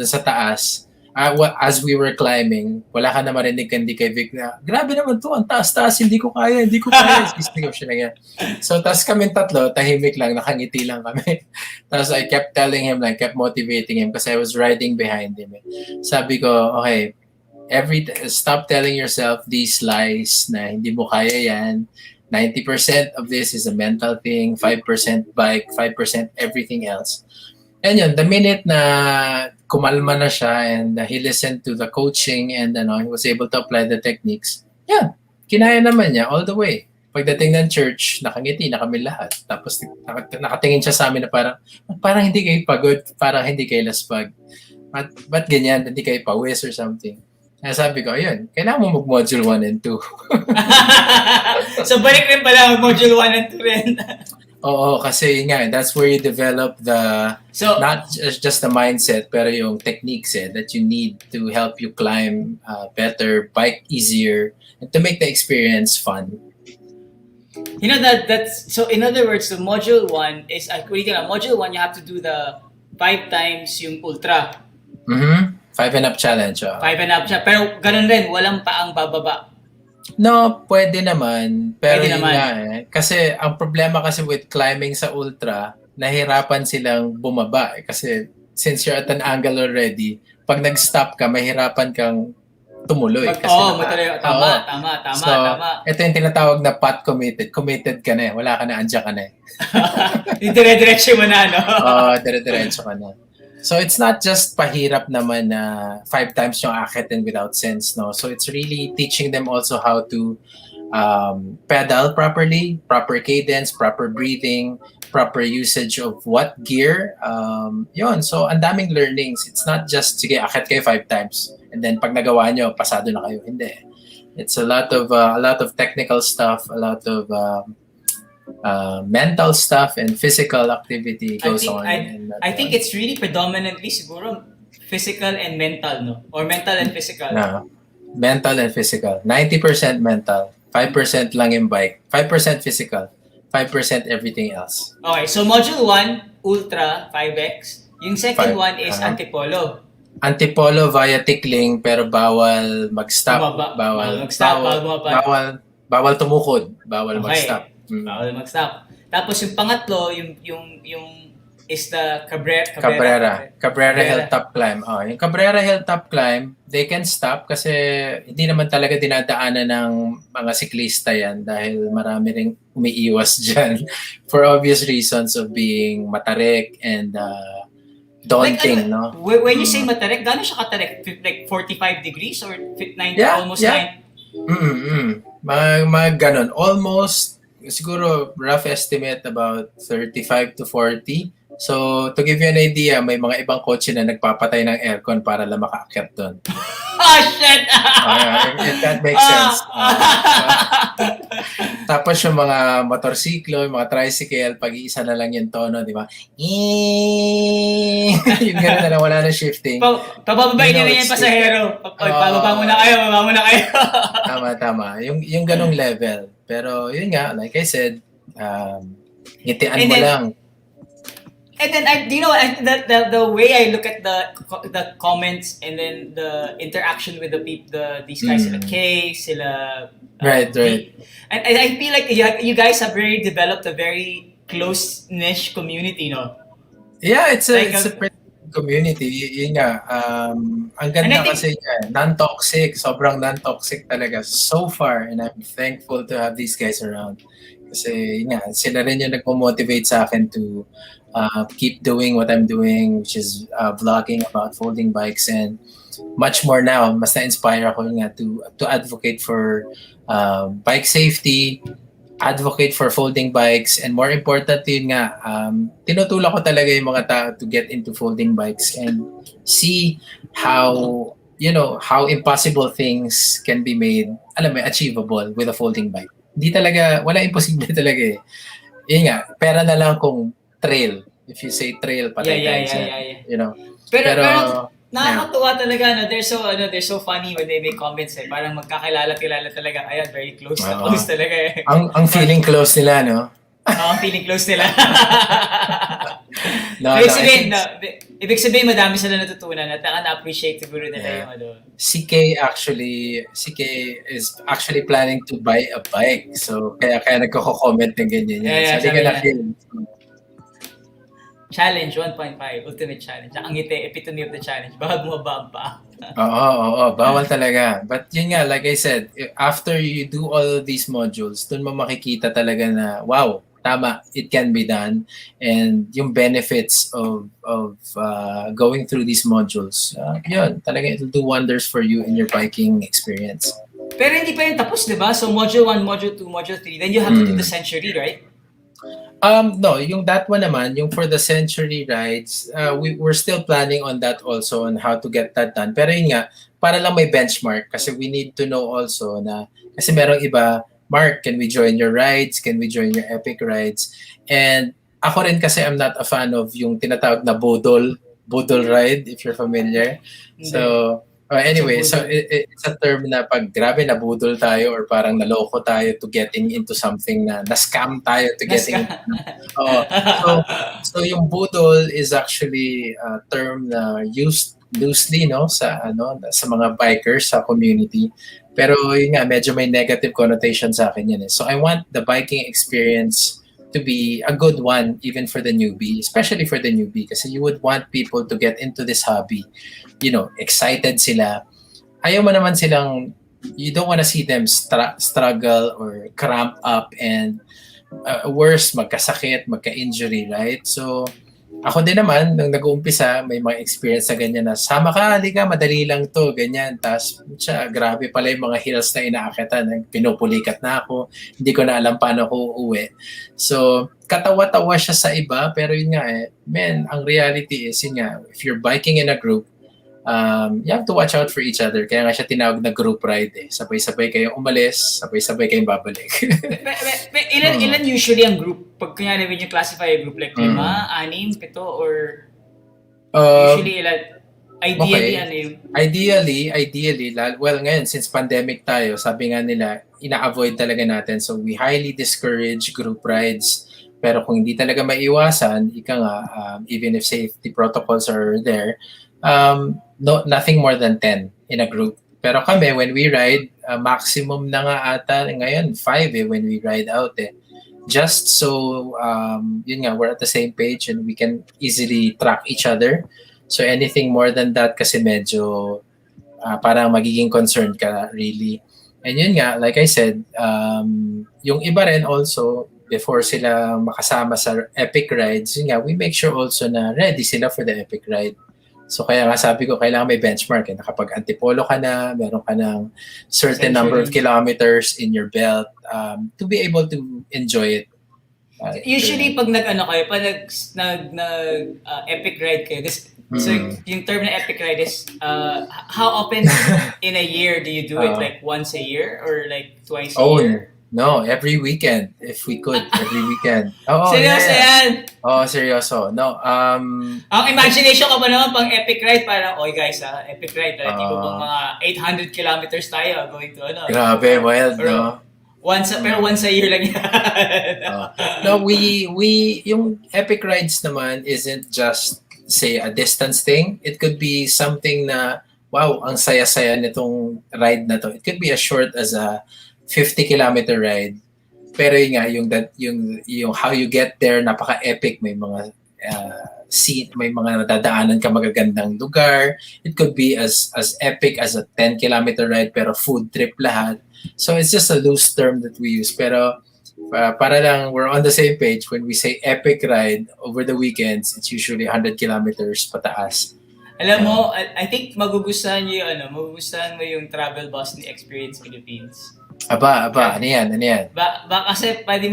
dun sa taas, as we were climbing, wala ka na marinig hindi kay Vic na, grabe naman to, ang taas-taas, hindi ko kaya. Speaking of siya na yan. So, tas kami 3, tahimik lang, nakangiti lang kami. Tapos I kept telling him, like, kept motivating him kasi I was riding behind him. Sabi ko, okay, stop telling yourself these lies na hindi mo kaya yan. 90% of this is a mental thing, 5% bike, 5% everything else. And yun, the minute na kumalma na siya and he listened to the coaching and he was able to apply the techniques, kinaya naman niya all the way. Pagdating ng church, nakangiti na kami lahat. Tapos nakatingin siya sa amin na parang hindi kayo pagod, parang hindi kayo laspag. Ba't ganyan? Hindi kayo pawis or something. Kaya sabi ko, ayun, kailangan mo mag-module 1 and 2. So balik rin pala mag-module 1 and 2 rin. Oo, kasi nga, that's where you develop not just the mindset, pero yung techniques that you need to help you climb better, bike easier, and to make the experience fun. You know that's so. In other words, the module 1 is module 1 you have to do the 5 times yung ultra. 5 and up challenge. 5 and up siya, pero ganun rin, walang paang bababa. No, pwede naman. Pero pwede naman. Kasi ang problema kasi with climbing sa ultra, nahirapan silang bumaba. Kasi since you're at an angle already, pag nag-stop ka, mahirapan kang tumuloy. Tama. So, ito yung tinatawag na path committed. Committed ka na eh. Wala ka na, andyan ka na eh. Dire-diretso mo na, no? Dire-diretso ka na. So it's not just pahirap naman na 5 times yung akitin without sense, no? So it's really teaching them also how to pedal properly, proper cadence, proper breathing, proper usage of what gear. Yun, so ang daming learnings. It's not just, sige, akit kayo 5 times and then pag nagawa nyo, pasado na kayo. Hindi. It's a lot of technical stuff, a lot of mental stuff and physical activity goes on. I think it's really predominantly siguro physical and mental, no? Or mental and physical. No. Mental and physical. 90% mental, 5% lang yung bike, 5% physical, 5% everything else. Okay, so module 1, ultra, 5x. Yung second one is antipolo. Antipolo via tickling pero bawal mag-stop. Bawal tumukod, bawal mag-stop. Bawal mag-stop. Tapos yung pangatlo, yung is the Cabrera Hilltop Climb. Yung Cabrera Hilltop Climb, they can stop kasi hindi naman talaga dinadaanan ng mga siklista yan dahil marami ring umiiwas dyan for obvious reasons of being matarik and daunting, no? When you say matarik, gano'n siya katarik? Like 45 degrees or 90, almost 9? Mga ganon. Almost, siguro rough estimate about 35 to 40. So, to give you an idea, may mga ibang kotse na nagpapatay ng aircon para lang makaakyat doon. Shit! If that makes sense. Tapos yung mga motorsiklo, yung mga tricycle, pag-iisa na lang yung tono, di ba? Yung gano'n na lang, wala na shifting. Pabababain nyo rin yung pasahero. Pababa muna kayo. Tama. Yung ganong level. Pero yun nga, like I said, ngitian mo lang. And then the way I look at the comments and then the interaction with the people, these guys, sila Kay, sila Right. and I feel like you guys have very developed a very close niche community, no? Yeah, it's a Like it's a pretty good community. Yun nga, ang and I ganda think kasi niya, non-toxic, sobrang non-toxic talaga so far, and I'm thankful to have these guys around. Kasi yun nga, sila rin yung nagmo-motivate sa akin to keep doing what I'm doing, which is vlogging about folding bikes, and much more now. Mas na-inspire ako yun nga to advocate for bike safety, advocate for folding bikes, and more importantly yun nga, tinutulak ko talaga yung mga tao to get into folding bikes and see how how impossible things can be made, alam mo, achievable with a folding bike. Hindi talaga, wala imposible talaga eh. Yun nga, pera na lang kung trail. If you say trail, patay tayo dyan. yeah. You know? Pero yeah. nakakatuwa talaga, no? They're so funny when they make comments eh. Parang magkakilala talaga. Ayan, very close na close talaga eh. Ang feeling close nila, no? Ang feeling close nila. No, ibig sabihin madami sila natutunan at na-appreciate siguro nila yung ano. Si Kay is actually planning to buy a bike. So, kaya nagko-comment ng ganyan yan. Yeah, so, hindi ka na-feel. Challenge 1.5, ultimate challenge. Ang ngiti, epitome of the challenge. Baka bumaba ang paa. Oo, bawal talaga. But yun nga, like I said, after you do all of these modules, dun mo makikita talaga na, wow, tama, it can be done. And yung benefits of going through these modules, yun, talaga it'll do wonders for you in your biking experience. Pero hindi pa yun tapos, di ba? So module 1, module 2, module 3, then you have to do the century, right? No, yung that one naman, yung for the century rides, we're still planning on that also, on how to get that done. Pero yun nga, para lang may benchmark kasi we need to know also na, kasi merong iba, Mark, can we join your rides? Can we join your epic rides? And ako rin kasi I'm not a fan of yung tinatawag na budol ride, if you're familiar. So, anyway, so it's a term na pag grabe nabudol tayo or parang naloko tayo to getting into something na scam tayo to getting so yung budol is actually a term na used loosely sa mga bikers sa community, pero yun nga, medyo may negative connotation sa akin yan eh. So I want the biking experience to be a good one even for the newbie, especially for the newbie, kasi you would want people to get into this hobby, excited sila. Ayaw mo naman silang, you don't want to see them struggle or cramp up and worse, magkasakit, magka-injury, right? So ako din naman, nung nag-uumpisa, may mga experience na ganyan na, sama ka, halika, madali lang to, ganyan. Tapos, grabe pala yung mga hills na inaakatan. Pinupulikat na ako, hindi ko na alam paano ako uuwi. So, katawa-tawa siya sa iba, pero yun nga ang reality is, yun nga, if you're biking in a group, you have to watch out for each other. Kaya nga siya tinawag na group ride eh. Sabay-sabay kayong umalis, sabay-sabay kayong babalik. Ilan usually ang group? Pag kunyari when you classify a group, like 5, 6, 7, or usually ilan? Ideally, okay. Ideally, well ngayon, since pandemic tayo, sabi nga nila, ina-avoid talaga natin. So we highly discourage group rides. Pero kung hindi talaga maiwasan, even if safety protocols are there, nothing more than 10 in a group. Pero kami, when we ride, maximum na nga ata ngayon 5 when we ride out just so yun nga, we're at the same page and we can easily track each other. So anything more than that kasi medyo parang magiging concerned ka really. And yun nga, like I said, yung iba rin also, before sila makasama sa epic rides, yun nga, we make sure also na ready sila for the epic ride. So kaya nga sabi ko, kailangan may benchmark na kapag antipolo ka na, meron ka ng certain number of kilometers in your belt to be able to enjoy it. Usually pag epic ride kayo, so yung term na epic ride is how often in a year do you do it? Like once a year or like twice a year? No, every weekend if we could, every weekend. Seryoso yan? Seryoso. No, ang imagination ko pa naman pang epic ride, parang, oy guys, epic ride, tipo pang mga 800 kilometers tayo going to Grabe, wild, no? Pero once a year lang yan. No, yung epic rides naman isn't just, say, a distance thing. It could be something na, wow, ang saya-saya nitong ride na to. It could be as short as a 50-kilometer ride. Pero yun nga, yung how you get there, napaka-epic. May mga scene, may mga nadadaanan ka magagandang lugar. It could be as epic as a 10-kilometer ride, pero food trip lahat. So it's just a loose term that we use. Pero para lang we're on the same page, when we say epic ride over the weekends, it's usually 100 kilometers pataas. Alam mo, I think magugustuhan mo yung travel bus ni Experience Philippines. Aba, ano yan? Kasi pwede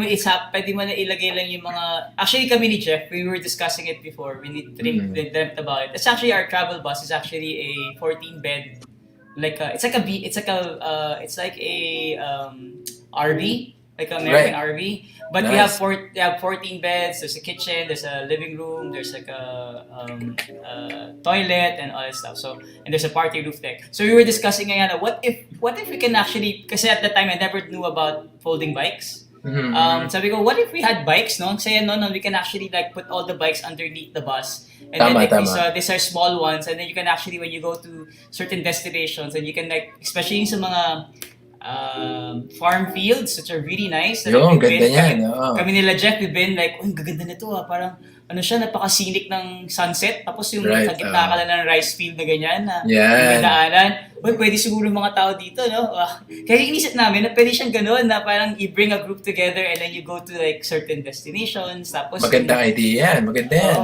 mo na ilagay lang yung mga... Actually, kami ni Jeff, we were discussing it before. We dreamt about it. It's actually, our travel bus is actually a 14-bed, it's like a RV, like American RV. But Nice. we have 14 beds. There's a kitchen. There's a living room. There's like a toilet and all that stuff. So, and there's a party roof deck. So we were discussing ngayon, what if we can actually, kasi at the time I never knew about folding bikes. Sabi ko, what if we had bikes, no? Saya no, we can actually like put all the bikes underneath the bus. And then these are small ones, and then you can actually, when you go to certain destinations, and you can like, especially sa mga farm fields, which are really nice. Yung ganda yan. Kami nila Jeff, we've been like, ang gaganda nito parang napakasinik ng sunset, tapos yung sa gitna ka lang ng rice field na ganyan na nadaanan. Pwede siguro mga tao dito, no? Kaya inisip namin na pwede siyang gano'n na parang you bring a group together and then you go to like certain destinations, tapos maganda idea yan, maganda yan.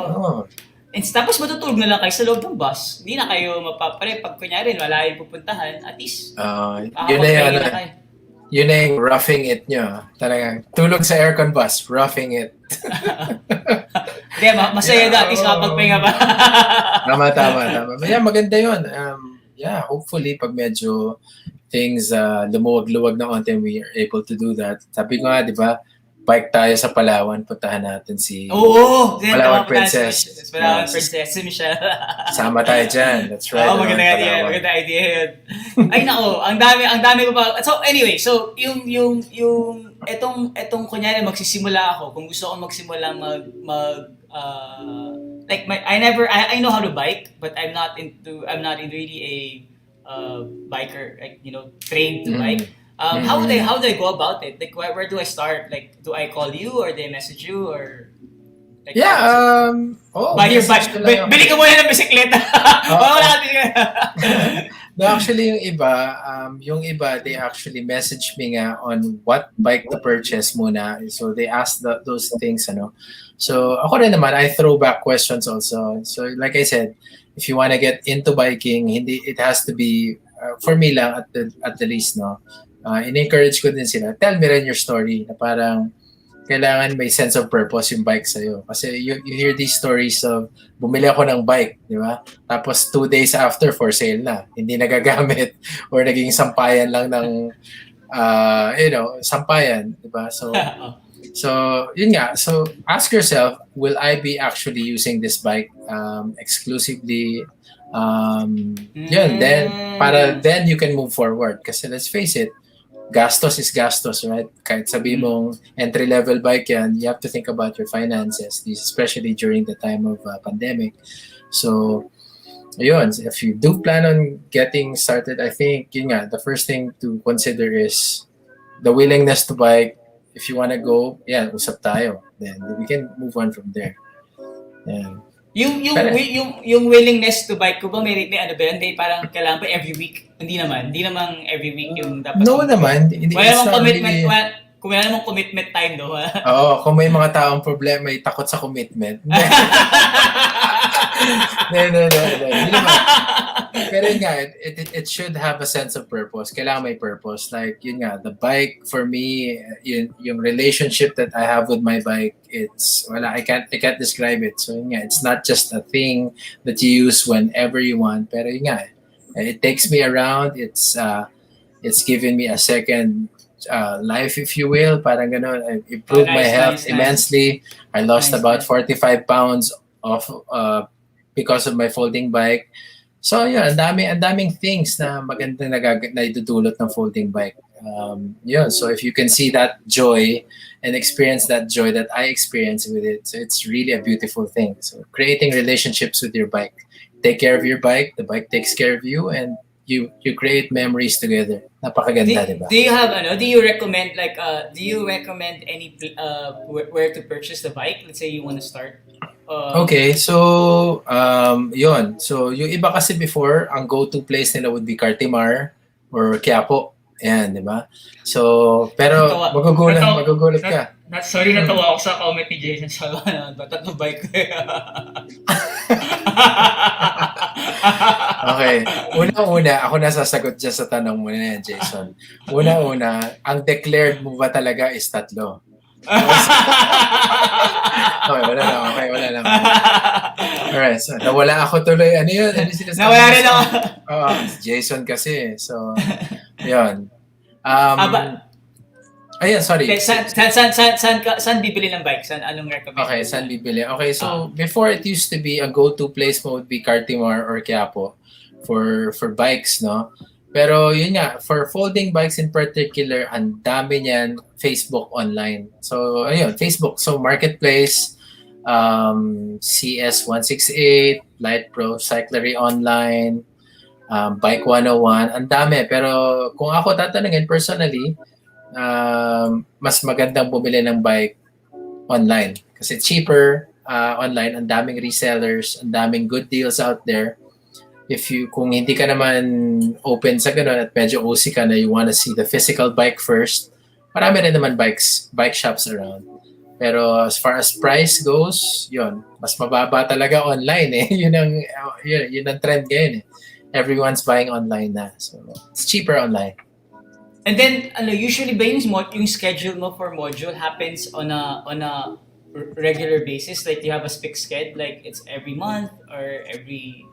And tapos matutulog na lang kayo sa loob ng bus. Hindi na kayo mapapare. Pag kunyari, wala yung pupuntahan, at least, yun na yung roughing it nyo. Talagang tulog sa aircon bus, roughing it. Hindi, masaya na. At least makapagpahinga pa. Tama. Yeah, maganda yun. Hopefully, pag medyo things lumuwag-luwag na konti, we are able to do that. Sabi ko nga, di ba, bike tayo sa Palawan, puntahan natin si Palawan Princess. Palawan Princess, si Michelle. Sama tayo dyan. That's right. Maganda idea yun. Ay nako, ang dami ko pa. So anyway, yung etong kunyari magsisimula ako, kung gusto ko magsimula I know how to bike, but I'm not really a biker, like, trained to bike. How do I go about it? Like, where do I start? Like, do I call you or do I message you or? Like, buy your bike. Bili ka muna ng bisikleta. No, actually, yung iba, they actually message me nga on what bike to purchase muna. So they ask those things, So ako rin naman, I throw back questions also. So like I said, if you want to get into biking, it has to be for me lang at the least, no. In-encourage ko din sila. Tell me rin your story na parang kailangan may sense of purpose yung bike sa'yo. Kasi you hear these stories of bumili ako ng bike, di ba? Tapos 2 days after, for sale na. Hindi nagagamit or naging sampayan lang ng, sampayan, di ba? So, yun nga. So, ask yourself, will I be actually using this bike exclusively? Yun, then you can move forward. Kasi let's face it, gastos is gastos, right? Kahit sabihin mong entry-level bike yan, you have to think about your finances, especially during the time of pandemic. So, yun, if you do plan on getting started, I think, yun nga, the first thing to consider is the willingness to bike. If you want to go, usap tayo. Then we can move on from there. Yeah. Yung willingness to bike ko ba may ano ba yan? Parang kailangan ba every week? Hindi naman every week yung dapat. No naman. Wala namang commitment. Kung wala namang commitment time, no? Oo, kung may mga taong problema, may takot sa commitment. No. Hindi naman. Pero yun nga, it should have a sense of purpose. Kailangan may purpose. Like, yun nga, the bike, for me, yung relationship that I have with my bike, I can't describe it. So yun nga, it's not just a thing that you use whenever you want. Pero yun nga, it takes me around. It's given me a second life, if you will. Parang ganun. I improved my health immensely. I lost about 45 pounds because of my folding bike. So yun, ang daming things na maganda na idudulot ng folding bike. Yun. So if you can see that joy and experience that joy that I experience with it, so it's really a beautiful thing. So creating relationships with your bike. Take care of your bike, the bike takes care of you, and you create memories together. Napakaganda, di ba? Do you have do you recommend any where to purchase the bike? Let's say you want to start. Okay, so yun. So yung iba kasi before, ang go-to place nila would be Cartimar or Quiapo. Ayan, di ba? So, pero magugulat ka. Sorry, natawa ako sa comment ni Jason. Sabi ko, tatlong bike ko. Okay. Una-una, ako nasasagot dyan sa tanong mo na yan, Jason. Una-una, ang declared mo ba talaga is tatlo? Okay, wala lang. Alright, so nawala ako tuloy. Ano yun? Nawala rin ako. Jason kasi. So, yun. Ayan, sorry. Saan bibili ng bike? Anong recommend? Okay, saan bibili? Okay, so before it used to be a go-to place mo would be Cartimar or Quiapo for bikes, no? Pero yun nga, for folding bikes in particular, ang dami niyan Facebook online. So, ayun, Facebook. So, Marketplace, CS168, Light Pro, Cyclery Online, Bike 101, ang dami. Pero kung ako tatanungin personally, mas magandang bumili ng bike online. Kasi cheaper online, ang daming resellers, ang daming good deals out there. Kung hindi ka naman open sa ganun at medyo OC ka na you wanna see the physical bike first, marami rin naman bike shops around. Pero as far as price goes, yun, mas mababa talaga online eh. yun ang trend ngayon eh. Everyone's buying online na. So, it's cheaper online. And then, usually ba yung schedule mo for module happens on a regular basis? Like, you have a fixed schedule? Like, it's every month or every...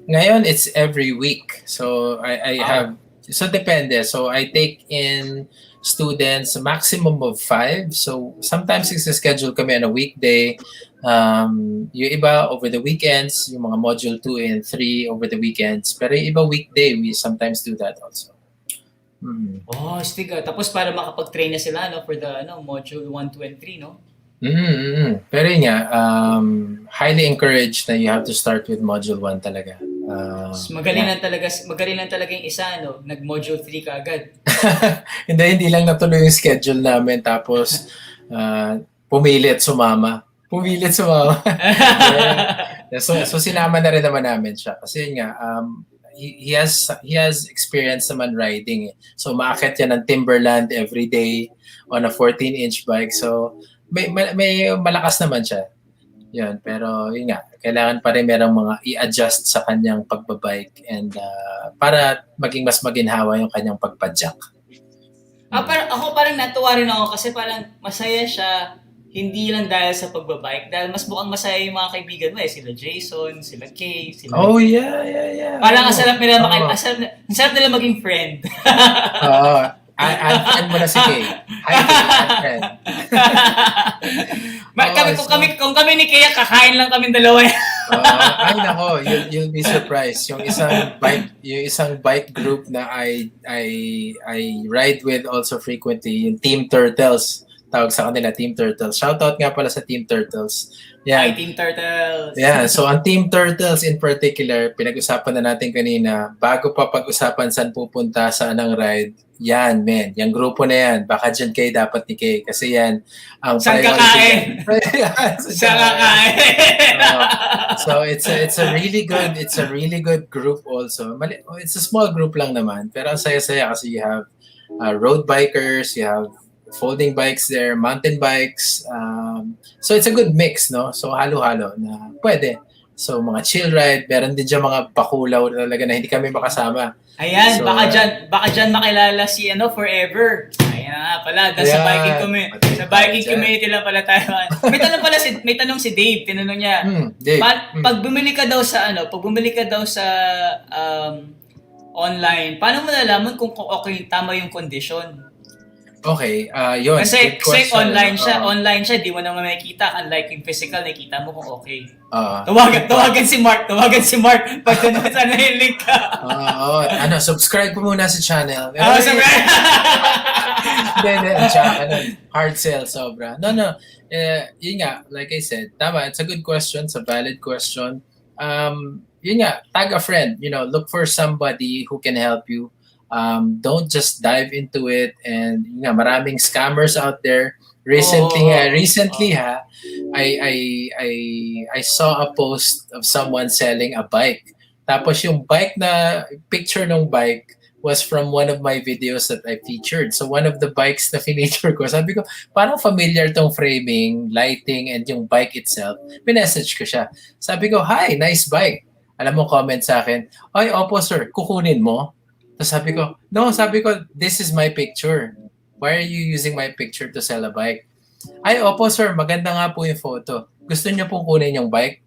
Ngayon, it's every week. So, I have... So, depende. So, I take in students a maximum of 5. So, sometimes schedule kami on a weekday. Yung iba over the weekends, yung mga module 2 and 3 over the weekends. Pero yung iba weekday, we sometimes do that also. Oh, stiga. Tapos para makapag-train na sila for the module 1, 2, and 3, no? Pero yun nga, highly encouraged na you have to start with module 1 talaga. Magaling lang talaga yung isa, nag-module 3 ka agad. hindi lang natuloy yung schedule namin tapos pumilit sumama. So sinama na rin naman namin siya kasi nga he has experience naman riding. So maakyat yan ng Timberland every day on a 14-inch bike. So may malakas naman siya. Yun, pero yun nga, kailangan pa rin merong mga i-adjust sa kanyang pagbabike and para maging mas maginhawa yung kanyang pagpadyak. Ako parang natuwa rin ako kasi parang masaya siya hindi lang dahil sa pagbabike, dahil mas mukhang masaya yung mga kaibigan mo sila Jason, sila Kay, sila... Oh, yeah. Parang ang sarap nila maging friend. Add mo na si Kay. Hi, Kay. Kung kami ni Kay, kakain lang kami dalawa. Ay nako, you'll be surprised. Yung isang bike group na I ride with also frequently, yung Team Turtles. Tawag sa kanila, Team Turtles. Shoutout nga pala sa Team Turtles. Hi, Team Turtles! Yeah, so ang Team Turtles in particular, pinag-usapan na natin kanina, bago pa pag-usapan saan pupunta sa anong ride, yan, men. Yung grupo na yan, baka dyan kayo dapat ni Kay. Kasi yan, ang saan kakain? Saan kakain? So it's a really good group also. It's a small group lang naman, pero ang saya-saya kasi you have road bikers, you have folding bikes there, mountain bikes. So it's a good mix, no? So halo-halo na pwede. So mga chill ride, meron din dyan mga bakulaw talaga na hindi kami makasama. Ayan, so, baka dyan makilala si Forever. Ayan nga pala, sa biking community lang pala tayo. May tanong si Dave, tinanong niya. Dave. Pag bumili ka daw sa online, paano mo nalaman kung okay tama yung condition? Okay, yun. Kasi, Good question. online siya, di mo naman makikita. Unlike yung physical, nakikita mo kung okay. Oo. Tawagan si Mark pag sana yung link ka. Subscribe po muna sa channel. Sabi. Hindi. Tsaka, hard sell, sobra. No. Yun nga, like I said, tama, it's a good question, it's a valid question. Yun nga, tag a friend, look for somebody who can help you. Don't just dive into it, and yun nga, maraming scammers out there. Recently, I saw a post of someone selling a bike. Tapos yung bike na picture ng bike was from one of my videos that I featured. So one of the bikes na feature ko, sabi ko, parang familiar tong framing, lighting, and yung bike itself. Pinessage ko siya. Sabi ko, hi, nice bike. Alam mo, comment sa akin, ay, opo sir, kukunin mo? Tapos sabi ko, this is my picture. Why are you using my picture to sell a bike? Ay, opo sir, maganda nga po yung photo. Gusto niyo pong kunin yung bike?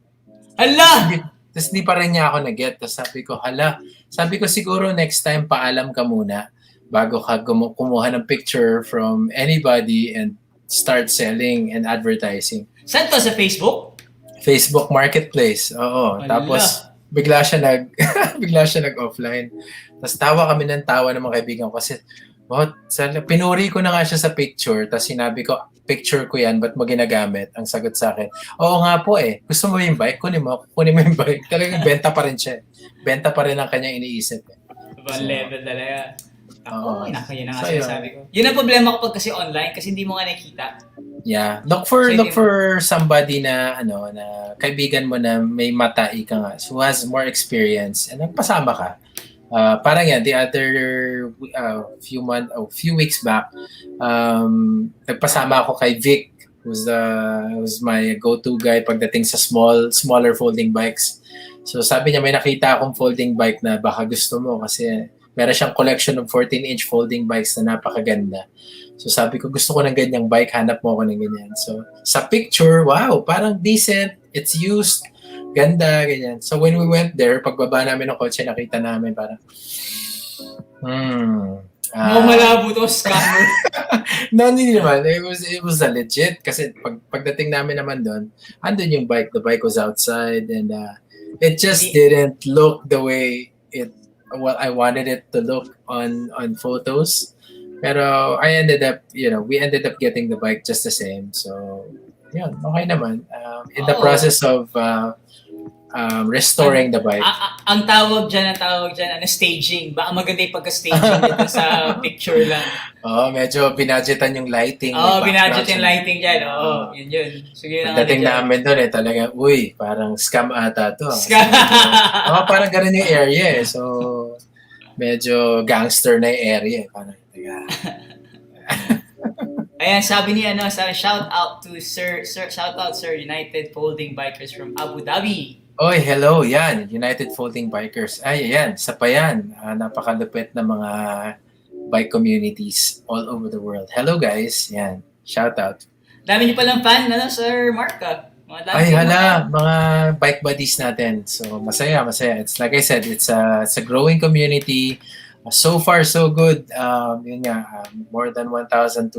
Hala! Tapos di pa rin niya ako nag-get. Tapos sabi ko siguro next time paalam ka muna bago ka kumuha ng picture from anybody and start selling and advertising. Saan to? Sa Facebook? Facebook Marketplace. Oo. Hala. Tapos bigla siya nag-offline. Tapos tawa kami ng tawa ng mga kaibigan ko kasi pinuri ko na nga siya sa picture, tapos sinabi ko, picture ko yan, ba't mo ginagamit? Ang sagot sa akin, oo nga po eh, gusto mo yung bike? Kunin mo yung bike. Talagang benta pa rin siya. Benta pa rin ang kanyang iniisip. Ibang level talaga. Ako, yun ang sabi ko. Yun ang problema ko kasi online, kasi hindi mo nga nakikita. Yeah. Look for somebody na na kaibigan mo na may mata ika nga, who has more experience, and nagpasama ka. Parang yan, the other few weeks back, nagpasama ako kay Vic, who's my go-to guy pagdating sa smaller folding bikes. So sabi niya, may nakita akong folding bike na baka gusto mo kasi meron siyang collection of 14-inch folding bikes na napakaganda. So sabi ko, gusto ko ng ganyang bike, hanap mo ako ng ganyan. So sa picture, wow, parang decent, it's used, ganda, ganyan. So when we went there, pagbaba namin ng kotse, nakita namin parang, malabo to, scammer. No, hindi naman. It was a legit. Kasi pagdating namin naman doon, andun yung bike. The bike was outside and it just didn't look the way I wanted it to look on photos. Pero we ended up getting the bike just the same. So, yun, okay naman. In the process of restoring the bike. Ang tawag dyan, staging. Baka maganda yung pagka-staging dito sa picture lang. Medyo binadgetan yung lighting. Binadget yung lighting dyan. Yun. Sige na. Pagdating namin doon talagang, parang scam ata to. Scam! Parang ganun yung area eh. So, medyo gangster na yung area. Parang, Ayan, sabi niya, shout out sir, United Folding Bikers from Abu Dhabi. Oy, hello, yan. United Folding Bikers. Ay, ayan, sa pa yan. Napakalupit na mga bike communities all over the world. Hello guys, yan. Shout out. Dami niyo palang fan, Sir Mark? Mga bike buddies natin. So, masaya. It's like I said, it's a growing community. So far, so good. More than 1,200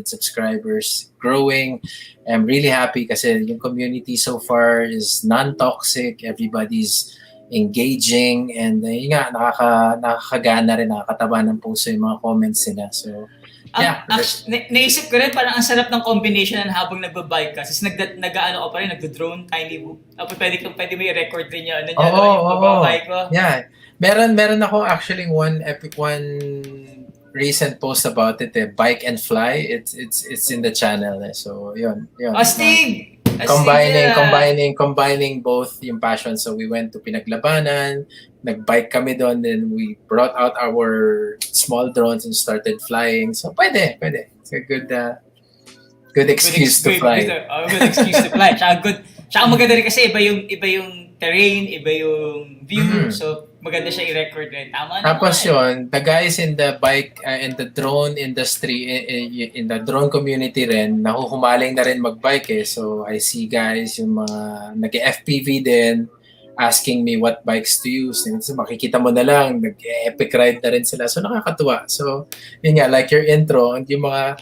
subscribers, growing. I'm really happy kasi yung community so far is non-toxic. Everybody's engaging and nakakagana rin, nakakataba ng puso yung mga comments nila. So, yeah. Naisip ko rin, parang ang sarap ng combination na habang nagbabike ka. Kasi nagdo-drone, tiny book. Pwede mo i-record rin yung pagbabike ko. Yeah. Meron ako actually one recent post about it, Bike and Fly. It's in the channel. So, yun. Astig! Combining both yung passion. So, we went to Pinaglabanan, nagbike kami doon, then we brought out our small drones and started flying. So, pwede. It's a good excuse to fly. Good excuse to fly. Tsaka maganda rin kasi iba yung terrain, iba yung view. So, maganda siya i-record rin. Tama naman. Tapos yun, the guys in the bike, in the drone industry, in the drone community rin, nahuhumaling na rin magbike eh. So, I see guys, yung mga nag-FPV din, asking me what bikes to use. And so makikita mo na lang, nag-epic ride na rin sila. So nakakatuwa. So yun nga, like your intro, yung mga,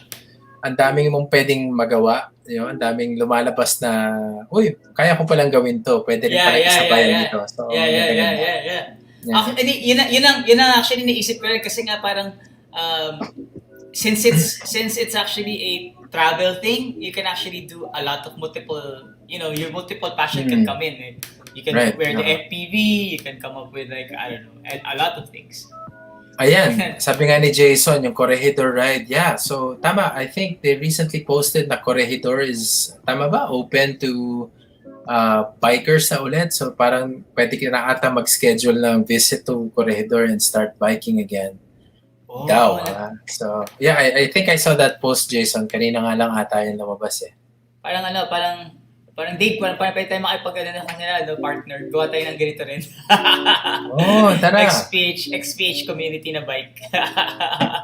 ang daming mong pwedeng magawa. Ang daming lumalabas na, uy, kaya ko palang gawin to. Pwede rin pala isabayan dito. So, Yeah. Actually, yun ang actually naisip ko rin kasi nga parang since it's actually a travel thing, you can actually do a lot of multiple, your multiple passion can come in. Eh? You can wear the FPV, you can come up with like, I don't know, a lot of things. Ayan, sabi nga ni Jason, yung Corregidor ride. Yeah, so tama. I think they recently posted na Corregidor is, tama ba, open to bikers na ulit. So parang pwede ka na ata mag-schedule ng visit to Corregidor and start biking again. So yeah, I think I saw that post, Jason. Kanina nga lang ata yung lumabas eh. Parang Dave, parang pwede tayo makipag-ano na kanila, partner. Gawa tayo ng ganito rin. Tara. XPH community na bike.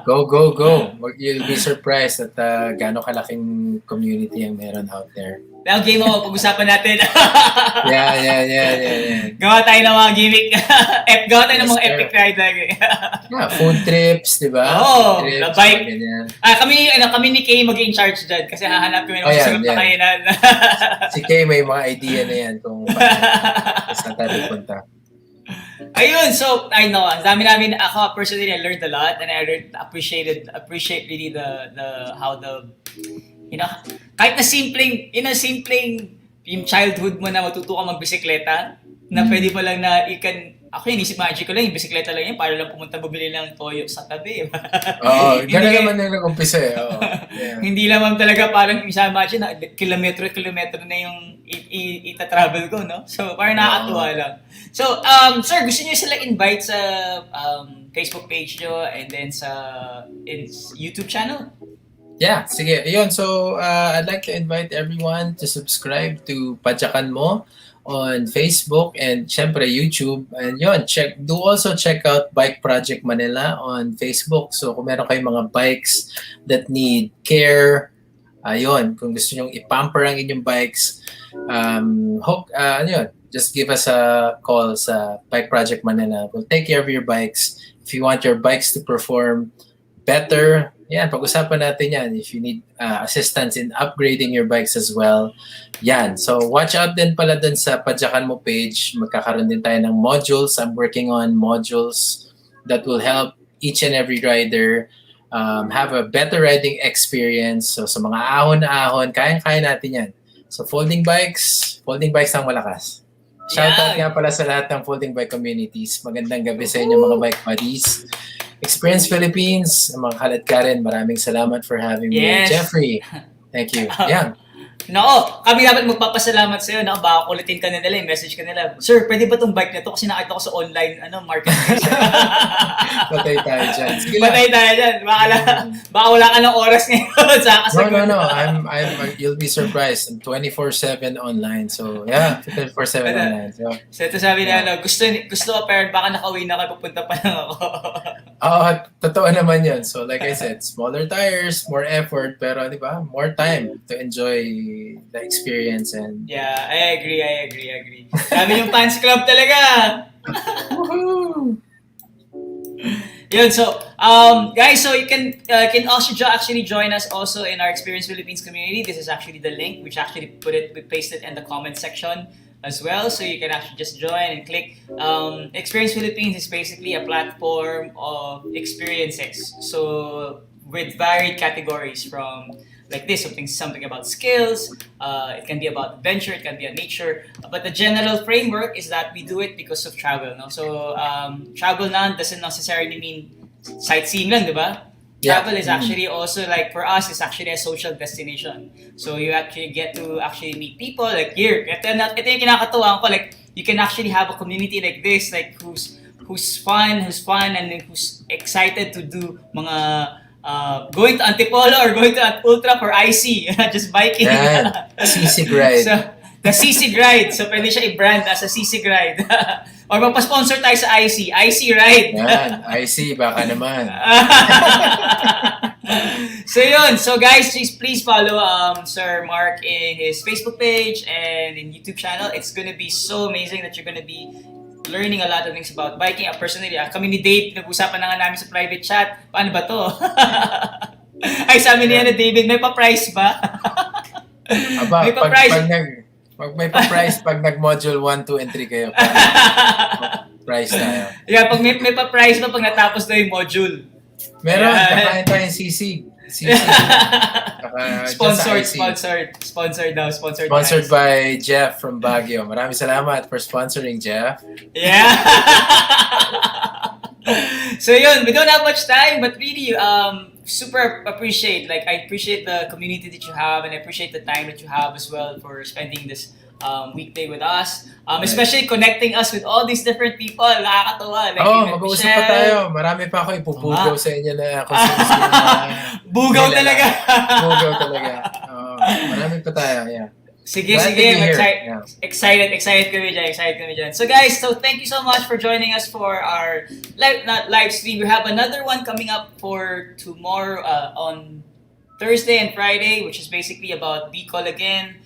Go. You'll be surprised at gaano kalaking community ang meron out there. Now, game ako, pag-usapan natin. Yeah. Gawa tayo ng mga gimmick. Gawa tayo ng mga epic ride. Food trips, di ba? The bike. Kami ni Kay mag-in-charge dyan kasi hahanap kami ng masarap na kainan. Si Kay may mga idea na yan kung saan tayo punta. Ayun, so I know, ang dami namin, ako personally, I learned a lot and I appreciate really how the kahit na simpleng yung childhood mo na matuto ka magbisikleta, na pwede pa lang na ako yun, isip magic ko lang, yung bisikleta lang yun, para lang pumunta bumili ng toyo sa tabi. Gano'n naman yung nag-umpisa eh. Hindi naman talaga parang imagine na kilometro na yung ita-travel ko, no? So, parang nakakatuwa lang. So, sir, gusto niyo sila invite sa Facebook page nyo and then sa YouTube channel? Yeah, sige. Ayun, so I'd like to invite everyone to subscribe to Padyakan Mo on Facebook and syempre YouTube. And yun, also check out Bike Project Manila on Facebook. So kung meron kayong mga bikes that need care, ayun, kung gusto nyong ipamper ang inyong bikes, just give us a call sa Bike Project Manila. We'll take care of your bikes. If you want your bikes to perform better, yan, pag-usapan natin yan. If you need assistance in upgrading your bikes as well, yan. So, watch out din pala dun sa Padyakan Mo page. Magkakaroon din tayo ng modules. I'm working on modules that will help each and every rider have a better riding experience. So, sa mga ahon-ahon, kaya natin yan. So, folding bikes ang malakas. Shoutout nga pala sa lahat ng folding bike communities. Magandang gabi sa inyo mga bike buddies. Experience Philippines, mga kalat ka rin, maraming salamat for having me. Jeffrey, thank you. Kami dapat magpapasalamat sa'yo. Baka kulitin ka na nila, message ka nila. Sir, pwede ba tong bike na to? Kasi nakita ko sa online marketplace. Patay tayo dyan. Baka wala ka ng oras ngayon sa kasagot. No. You'll be surprised. I'm 24/7 online. So, yeah, 24/7 online. So ito sabi na, gusto ko, pero baka nakauwi na kayo, pupunta pa lang ako. Totoo naman yun. So, like I said, smaller tires, more effort, pero di ba, more time to enjoy the experience. And yeah, I agree. Sabi yung fans club talaga. Yun, so guys, so you can also actually join us also in our Experience Philippines community. This is actually the link, which actually we pasted in the comment section as well, so you can actually just join and click. Experience Philippines is basically a platform of experiences, so with varied categories from like this, something about skills, it can be about adventure, it can be about nature, but the general framework is that we do it because of travel, no? So travel doesn't necessarily mean sightseeing lang, di ba? Travel is actually also, like, for us, it's actually a social destination. So you actually get to actually meet people, like here. Ito yung kinakatuwa ko, like, you can actually have a community like this, like, who's fun, and who's excited to do mga going to Antipolo or going to Ultra for IC, just biking. Sisig ride. So, the Sisig ride. So, pwede siya i-brand as a Sisig ride. Or magpa-sponsor tayo sa IC. IC ride. Yan, IC, baka naman. So yun. So guys, please follow Sir Mark in his Facebook page and in YouTube channel. It's gonna be so amazing that you're gonna be learning a lot of things about biking. Personally, kami ni Dave, nag-usapan na nga namin sa private chat. Paano ba to? Ay, sabi niya na David, may pa-price ba? Aba, may pa-price. Pag may pa-price, pag nag-module 1, 2, and 3 kayo, price tayo. Yeah, pag may pa-price ba pag natapos na yung module? Meron, kakain tayong sisig. Sponsored daw. Sponsored by Jeff from Baguio. Maraming salamat for sponsoring, Jeff. Yeah. So yun, we don't have much time, but really, super appreciate. Like, I appreciate the community that you have, and I appreciate the time that you have as well for spending this weekday with us. Especially connecting us with all these different people. Nakakatawa. Like, mag-uusap pa tayo. Marami pa ako ipupugaw sa inyo na kung sino. Bugaw talaga. Bugaw talaga. Marami pa tayo. Yeah. Sige. Excited kami dyan. So guys, thank you so much for joining us for our live stream. We have another one coming up for tomorrow on Thursday and Friday, which is basically about Bicol again.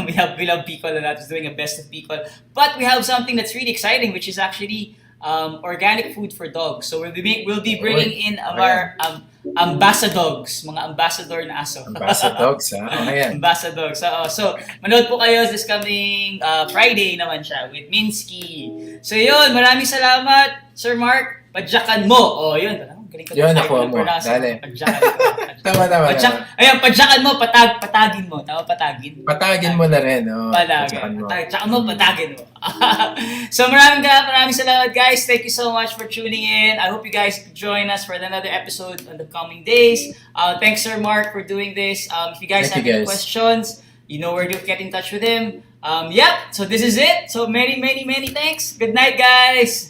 We love Bicol a lot. It's doing a best of Bicol. But we have something that's really exciting, which is actually organic food for dogs. So we'll be bringing in our ambassadors, mga ambassador na aso. Ambassadors, ha? Okay. Ambassadors. So manood po kayo this coming Friday naman siya with Minsky. So yun, maraming salamat, Sir Mark. Padyakan mo. Yun. Galing ko. Yun, nakuha mo. Dali. Padyakan. Tama. Ayan, padyakan mo, patagin mo. Tama, patagin. Patagin mo na rin. Padyakan mo, patagin mo. So maraming salamat, guys. Thank you so much for tuning in. I hope you guys join us for another episode in the coming days. Thanks, Sir Mark, for doing this. If you guys have any questions, you know where to get in touch with him. So this is it. So many thanks. Good night, guys.